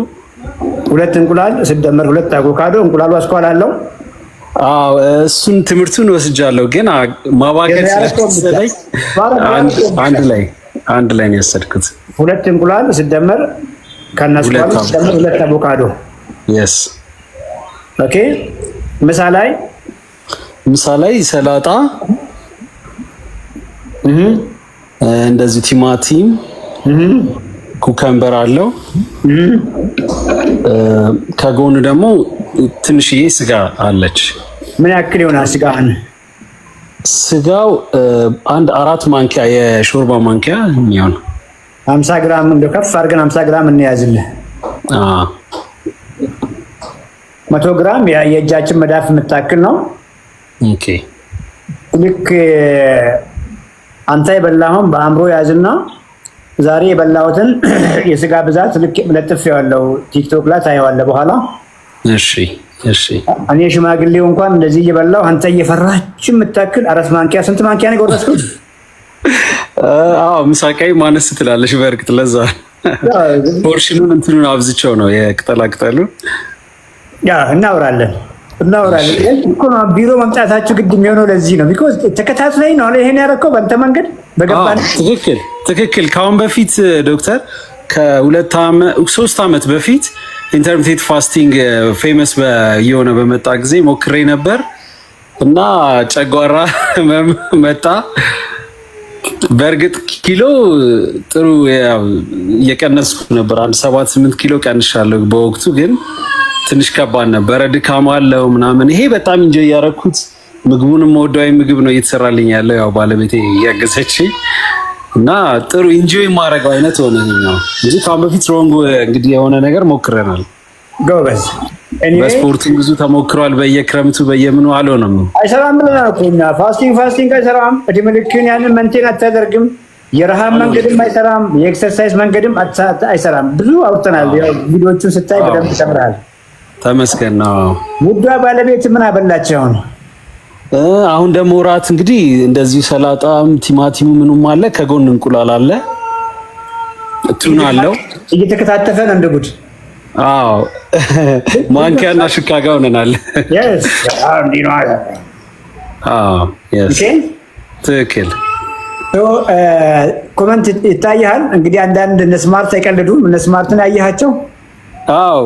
2 እንቁላል ሲደመር 2 አቮካዶ። እንቁላሉ አስኳል አለው? አዎ እሱን ትምህርቱን ወስጃለሁ፣ ግን ማባከል ስለተሰለኝ አንድ ላይ ነው የወሰድኩት። 2 እንቁላል ሲደመር ከነስኳል ሲደመር 2 አቮካዶ። yes ኦኬ። ምሳ ላይ ሰላጣ እንደዚህ ቲማቲም ኩከምበር አለው። ከጎኑ ደግሞ ትንሽዬ ስጋ አለች። ምን ያክል ይሆናል ስጋህን? ስጋው አንድ 4 ማንኪያ የሾርባ ማንኪያ የሚሆን 50 ግራም እንደው ከፍ አድርገን 50 ግራም እንያዝልህ። 100 ግራም የእጃችን መዳፍ የምታክል ነው። ኦኬ። ልክ አንተ የበላኸውን በአእምሮ ያዝና ዛሬ የበላሁትን የስጋ ብዛት ልክ ለጥፍ ያለው ቲክቶክ ላይ ታየዋለህ በኋላ። እሺ። እኔ ሽማግሌው እንኳን እንደዚህ እየበላሁ አንተ እየፈራች የምታክል 4 ማንኪያ። ስንት ማንኪያ ነው የጎረስኩት? ምሳቃይ ማነስ ትላለሽ። በእርግጥ ለዛ ፖርሽኑን እንትኑን አብዝቼው ነው የቅጠላ ቅጠሉ። እናወራለን እኮ ነው። ቢሮ መምጣታችሁ ግድ የሚሆነው ለዚህ ነው። ቢኮዝ ተከታትለኝ ነው ይሄን ያደረከው በአንተ መንገድ በገባን። ትክክል። ከአሁን በፊት ዶክተር ከ3 ዓመት በፊት ኢንተርሚቴንት ፋስቲንግ ፌመስ የሆነ በመጣ ጊዜ ሞክሬ ነበር እና ጨጓራ መጣ። በእርግጥ ኪሎ ጥሩ የቀነስኩ ነበር። 7-8 ኪሎ ቀንሻለሁ በወቅቱ ግን ትንሽ ከባድ ነበር። ድካም አለው ምናምን። ይሄ በጣም እንጆ ያረኩት ምግቡንም ወደዋይ ምግብ ነው እየተሰራልኝ ያለው ያው ባለቤቴ ያገዘች እና ጥሩ ኢንጆይ ማድረገው አይነት ሆነ ነው እንጂ ካም በፊት ሮንግ እንግዲህ የሆነ ነገር ሞክረናል። ጎበዝ በስፖርቱ ብዙ ተሞክሯል። በየክረምቱ በየምኑ አልሆነም። አይሰራም ብለናል እኮ እኛ ፋስቲንግ አይሰራም። እድሜ ልክህን ያንን መንቴን አታደርግም። የረሃብ መንገድም አይሰራም። የኤክሰርሳይዝ መንገድም አይሰራም። ብዙ አውርተናል። ቪዲዮቹን ስታይ በደንብ ተምረሃል። ተመስገን ነው። ውዷ ባለቤት ምን አበላቸው? አሁን ደግሞ ራት እንግዲህ እንደዚህ ሰላጣም ቲማቲሙ ምኑም አለ፣ ከጎን እንቁላል አለ፣ ቱና አለው። እየተከታተፈ ነው እንደ ጉድ። አዎ ማንኪያና ሹካ ጋር ሆነናል። yes እንዲህ ነው አለ። አዎ yes ትክክል። ኮመንት ይታያል እንግዲህ አንዳንድ እነ ስማርት አይቀልዱም። እነ ስማርትን ያያቸው? አዎ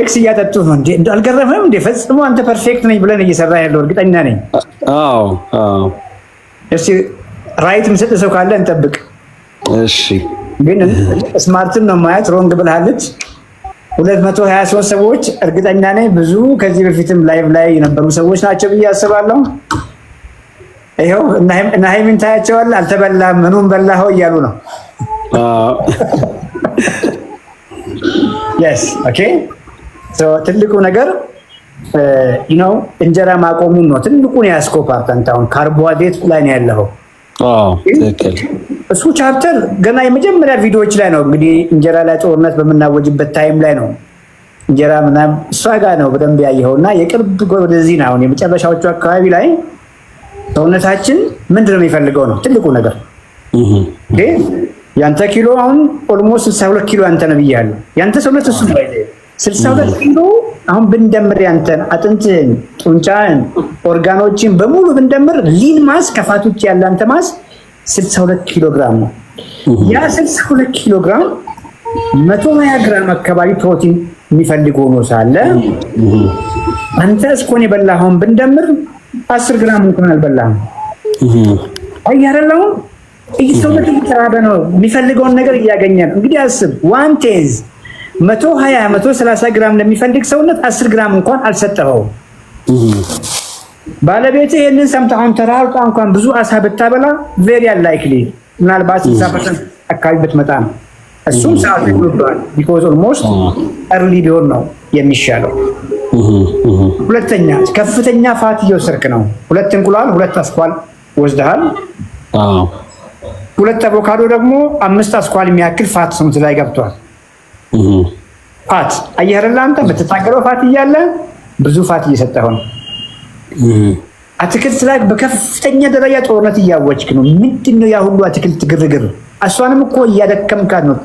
ኤክስ እያጠጡ ነው እንዴ? አልገረመም እንዴ? ፈጽሞ አንተ ፐርፌክት ነኝ ብለን እየሰራ ያለው እርግጠኛ ነኝ። አዎ አዎ። እሺ ራይት ምሰጥ ሰው ካለ እንጠብቅ። እሺ ግን ስማርትን ነው ማየት ሮንግ ብለሃለች። 223 ሰዎች እርግጠኛ ነኝ ብዙ ከዚህ በፊትም ላይቭ ላይ የነበሩ ሰዎች ናቸው ብዬ አስባለሁ። ይሄው እና ሃይሚን ታያቸዋለህ። አልተበላም ምኑን በላኸው እያሉ ነው። አዎ yes okay so ትልቁ ነገር እንጀራ ማቆሙን ነው ትልቁን ያስኮ ፓርት። አንተ አሁን ካርቦሃይድሬት ላይ ነው ያለው። አዎ ትክክል። እሱ ቻፕተር ገና የመጀመሪያ ቪዲዮዎች ላይ ነው እንግዲህ እንጀራ ላይ ጦርነት በምናወጅበት ታይም ላይ ነው እንጀራ ምናምን እሷ ጋር ነው በደንብ ያየኸውና የቅርብ ወደዚህ ነው አሁን የመጨረሻዎቹ አካባቢ ላይ ሰውነታችን ምንድነው የሚፈልገው ነው ትልቁ ነገር። ያንተ ኪሎ አሁን ኦልሞስት 62 ኪሎ አንተ ነው ብያለሁ። ያንተ ሰውነት እሱ ነው 62 ኪሎ አሁን ብንደምር ያንተን አጥንትን፣ ጡንቻን፣ ኦርጋኖችን በሙሉ ብንደምር ሊን ማስ ከፋቶች ያለ አንተ ማስ 62 ኪሎ ግራም ነው። ያ 62 ኪሎ ግራም 120 ግራም አካባቢ ፕሮቲን የሚፈልግ ሆኖ ሳለ አንተ እስኮን የበላኸውን ብንደምር 10 ግራም እንኳን አልበላህም። አያረላው ሰውነት እየተራበ ነው የሚፈልገውን ነገር እያገኘ ነው። እንግዲህ አስብ ዋን ቴዝ 120-130 ግራም ለሚፈልግ ሰውነት 10 ግራም እንኳን አልሰጠኸውም። ባለቤት ይሄንን ሰምተህ አሁን ተራርጣ እንኳን ብዙ አሳ ብታበላ ቬሪ አንላይክሊ ምናልባት 60% አካባቢ ብትመጣ ነው። እሱም ሰዓት ይወስዳል ቢኮዝ ኦልሞስት እርሊ ቢሆን ነው የሚሻለው። ሁለተኛ ከፍተኛ ፋት እየወሰድክ ነው። 2 እንቁላል 2 አስኳል ወስደሃል። አዎ 2 አቮካዶ ደግሞ 5 አስኳል የሚያክል ፋት ሰውነት ላይ ገብቷል። ፋት አየህረላ አንተ በተታገረው ፋት እያለ ብዙ ፋት እየሰጠኸው ነው። አትክልት ላይ በከፍተኛ ደረጃ ጦርነት እያወጅክ ነው። ምንድነው ያ ሁሉ አትክልት ግርግር? እሷንም እኮ እያደከምካት ነው።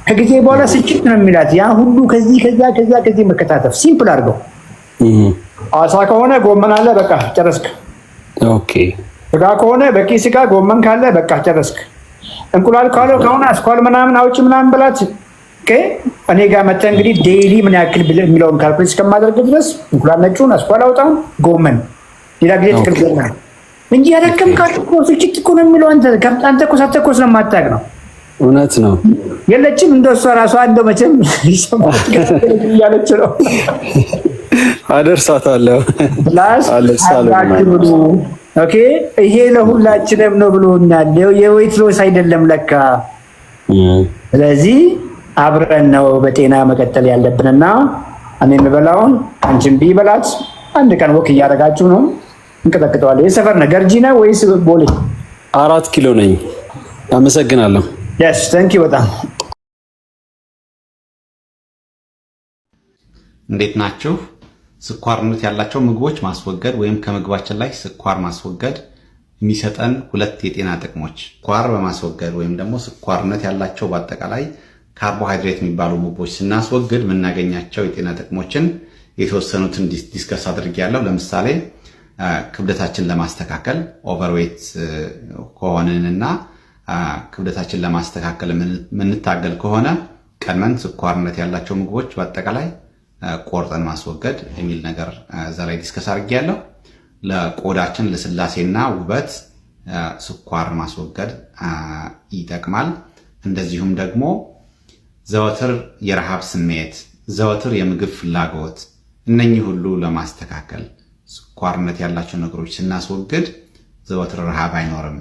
ከጊዜ በኋላ ስጭት ነው የሚላት ያ ሁሉ ከዚህ መከታተፍ ሲምፕል አድርገው። አሳ ከሆነ ጎመን አለ በቃ ጨረስክ። ኦኬ ስጋ ከሆነ በቂ ስጋ ጎመን ካለ በቃ ጨረስክ። እንቁላል ካለው ከሆነ አስኳል ምናምን አውጪ ምናምን ብላት እኔ ጋር መተህ እንግዲህ ዴይሊ ምን ያክል የሚለውን ካልኩሌት እስከማደርግ ድረስ እንቁላል ነጩን አስኳል አውጣም ጎመን ሌላ ጊዜ ትክክል ጎመን እንጂ ያደከምካት እኮ ስጭት እኮ ነው የሚለው አንተ እኮ ሳትኮ ስለማታውቅ ነው። እውነት ነው የለችም እንደው እሷ ራሷ እንደው መቼም እያለች ነው አደርሳታለሁ አለሳለሁ። ኦኬ ይሄ ለሁላችንም ነው ብሎኛል። የዌይት ሎስ አይደለም ለካ። ስለዚህ አብረን ነው በጤና መቀጠል ያለብንና እኔ የምበላውን አንቺም ቢበላት አንድ ቀን ወክ እያደረጋችሁ ነው እንቀጠቅጠዋለን። የሰፈር ነው ገርጂ ነው ወይስ ቦሌ? 4 ኪሎ ነኝ። አመሰግናለሁ። yes thank you በጣም እንዴት ናችሁ? ስኳርነት ያላቸው ምግቦች ማስወገድ ወይም ከምግባችን ላይ ስኳር ማስወገድ የሚሰጠን 2 የጤና ጥቅሞች። ስኳር በማስወገድ ወይም ደግሞ ስኳርነት ያላቸው በአጠቃላይ ካርቦሃይድሬት የሚባሉ ምግቦች ስናስወግድ የምናገኛቸው የጤና ጥቅሞችን የተወሰኑትን ዲስከስ አድርጌያለሁ። ለምሳሌ ክብደታችን ለማስተካከል ኦቨርዌት ከሆነንና ክብደታችን ለማስተካከል የምንታገል ከሆነ ቀድመን ስኳርነት ያላቸው ምግቦች በአጠቃላይ ቆርጠን ማስወገድ የሚል ነገር ዛሬ ዲስከስ አድርጌያለሁ። ለቆዳችን ለስላሴና ውበት ስኳር ማስወገድ ይጠቅማል። እንደዚሁም ደግሞ ዘወትር የረሃብ ስሜት፣ ዘወትር የምግብ ፍላጎት እነኚህ ሁሉ ለማስተካከል ስኳርነት ያላቸው ነገሮች ስናስወግድ ዘወትር ረሃብ አይኖርም፣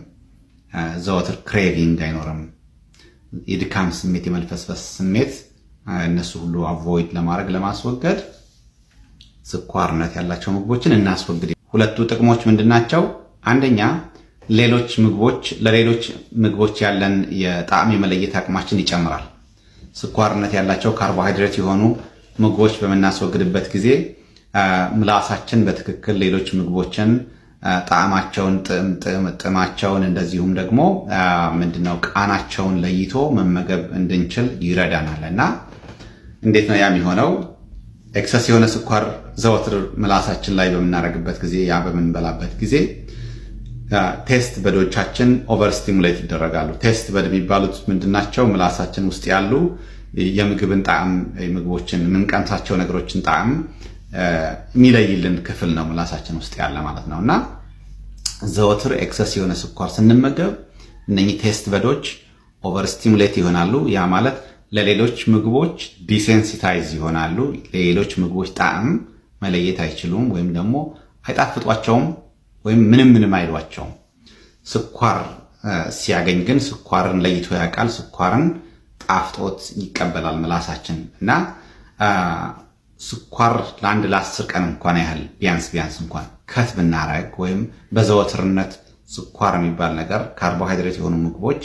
ዘወትር ክሬቪንግ አይኖርም፣ የድካም ስሜት፣ የመልፈስፈስ ስሜት እነሱ ሁሉ አቮይድ ለማስወገድ ስኳርነት ያላቸው ምግቦችን እናስወግድ። ሁለቱ ጥቅሞች ምንድናቸው? አንደኛ ለሌሎች ምግቦች ያለን የጣዕም የመለየት አቅማችን ይጨምራል። ስኳርነት ያላቸው ካርቦሃይድሬት የሆኑ ምግቦች በምናስወግድበት ጊዜ ምላሳችን በትክክል ሌሎች ምግቦችን ጣዕማቸውን፣ ጥማቸውን እንደዚሁም ደግሞ ቃናቸውን ለይቶ መመገብ እንድንችል ይረዳናል። እና እንዴት ነው ያ የሚሆነው? ኤክሰስ የሆነ ስኳር ዘወትር ምላሳችን ላይ በምናደርግበት ጊዜ ያ በምንበላበት ጊዜ ቴስት በዶቻችን ኦቨር ስቲሙሌት ይደረጋሉ። ቴስት በድ የሚባሉት ምንድናቸው? ምላሳችን ውስጥ ያሉ የምግብን ጣዕም፣ ምግቦችን የምንቀምሳቸው ነገሮችን ጣዕም የሚለይልን ክፍል ነው ምላሳችን ውስጥ ያለ ማለት ነው። እና ዘወትር ኤክሰስ የሆነ ስኳር ስንመገብ እነኚህ ቴስት በዶች ኦቨር ስቲሙሌት ይሆናሉ። ያ ማለት ለሌሎች ምግቦች ዲሴንሲታይዝ ይሆናሉ። ለሌሎች ምግቦች ጣዕም መለየት አይችሉም፣ ወይም ደግሞ አይጣፍጧቸውም፣ ወይም ምንም አይሏቸውም። ስኳር ሲያገኝ ግን ስኳርን ለይቶ ያውቃል። ስኳርን ጣፍጦት ይቀበላል ምላሳችን። እና ስኳር ለ10 ቀን እንኳን ያህል ቢያንስ እንኳን ከት ብናረግ ወይም በዘወትርነት ስኳር የሚባል ነገር ካርቦሃይድሬት የሆኑ ምግቦች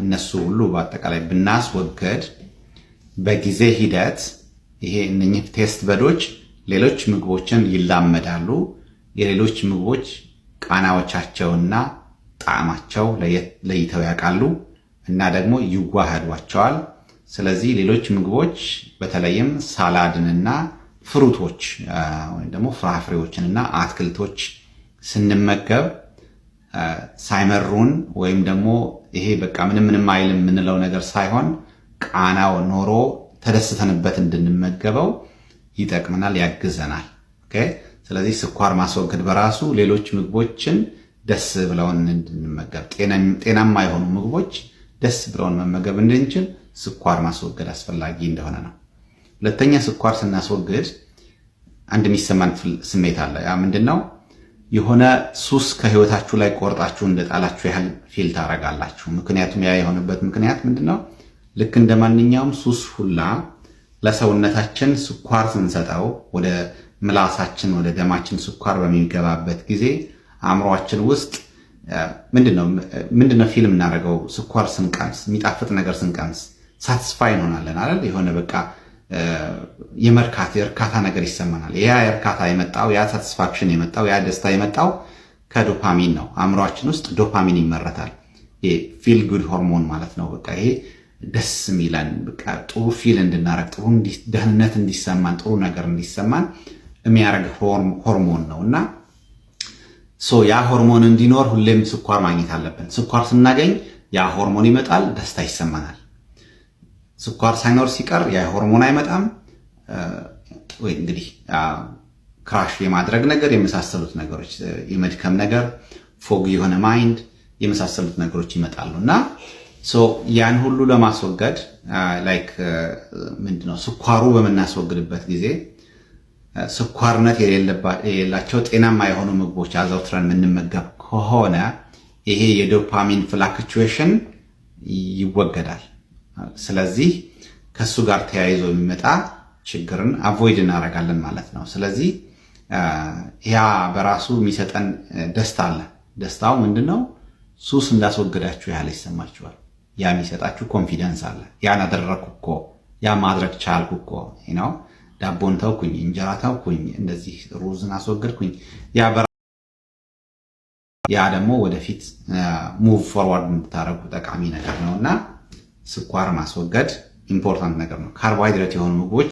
እነሱ ሁሉ በአጠቃላይ ብናስወገድ በጊዜ ሂደት እነኚህ ቴስት በዶች ሌሎች ምግቦችን ይላመዳሉ። የሌሎች ምግቦች ቃናዎቻቸውና ጣዕማቸው ለይተው ያውቃሉ እና ደግሞ ይዋሃዷቸዋል። ስለዚህ ሌሎች ምግቦች በተለይም ሳላድንና ፍሩቶች ወይም ደግሞ ፍራፍሬዎችንና አትክልቶች ስንመገብ ሳይመሩን ወይም ደግሞ ይሄ በቃ ምንም አይልም የምንለው ነገር ሳይሆን ቃናው ኖሮ ተደስተንበት እንድንመገበው ይጠቅመናል፣ ያግዘናል። ኦኬ። ስለዚህ ስኳር ማስወገድ በራሱ ሌሎች ምግቦችን ደስ ብለውን እንድንመገብ፣ ጤናማ የሆኑ ምግቦች ደስ ብለውን መመገብ እንድንችል ስኳር ማስወገድ አስፈላጊ እንደሆነ ነው። ሁለተኛ ስኳር ስናስወግድ አንድ የሚሰማን ስሜት አለ። ያ ምንድነው? የሆነ ሱስ ከህይወታችሁ ላይ ቆርጣችሁ እንደጣላችሁ ያህል ፊል ታረጋላችሁ። ምክንያቱም ያ የሆነበት ምክንያት ምንድነው? ልክ እንደ ማንኛውም ሱስ ሁላ ለሰውነታችን ስኳር ስንሰጠው ወደ ምላሳችን ወደ ደማችን ስኳር በሚገባበት ጊዜ አእምሯችን ውስጥ ምንድነው ፊልም እናደርገው? ስኳር ስንቀምስ፣ የሚጣፍጥ ነገር ስንቀምስ ሳቲስፋይ እንሆናለን አይደል? የሆነ በቃ የእርካታ ነገር ይሰማናል። ያ የእርካታ የመጣው ያ ሳቲስፋክሽን የመጣው ያ ደስታ የመጣው ከዶፓሚን ነው። አእምሯችን ውስጥ ዶፓሚን ይመረታል። ፊል ጉድ ሆርሞን ማለት ነው። በቃ ይሄ ደስ የሚለን በቃ ጥሩ ፊል እንድናረግ፣ ጥሩ ደህንነት እንዲሰማን፣ ጥሩ ነገር እንዲሰማን የሚያደርግ ሆርሞን ነው እና ያ ሆርሞን እንዲኖር ሁሌም ስኳር ማግኘት አለብን። ስኳር ስናገኝ ያ ሆርሞን ይመጣል፣ ደስታ ይሰማናል። ስኳር ሳይኖር ሲቀር ያ ሆርሞን አይመጣም። ወይ እንግዲህ ክራሽ የማድረግ ነገር የመሳሰሉት ነገሮች፣ የመድከም ነገር፣ ፎግ የሆነ ማይንድ የመሳሰሉት ነገሮች ይመጣሉ እና ያን ሁሉ ለማስወገድ ላይክ ምንድነው ስኳሩ በምናስወግድበት ጊዜ ስኳርነት የሌላቸው ጤናማ የሆኑ ምግቦች አዘውትረን የምንመገብ ከሆነ ይሄ የዶፓሚን ፍላክቹዌሽን ይወገዳል። ስለዚህ ከሱ ጋር ተያይዞ የሚመጣ ችግርን አቮይድ እናደርጋለን ማለት ነው። ስለዚህ ያ በራሱ የሚሰጠን ደስታ አለ። ደስታው ምንድነው? ሱስ እንዳስወገዳችሁ ያህል ይሰማችኋል። ያ የሚሰጣችሁ ኮንፊደንስ አለ። ያን አደረኩ እኮ፣ ያ ማድረግ ቻልኩ እኮ ነው። ዳቦን ተውኩኝ፣ እንጀራ ተውኩኝ፣ እንደዚህ ሩዝን አስወገድኩኝ። ያ ደግሞ ወደፊት ሙቭ ፎርዋርድ እንድታረጉ ጠቃሚ ነገር ነውና ስኳር ማስወገድ ኢምፖርታንት ነገር ነው። ካርቦሃይድሬት የሆኑ ምግቦች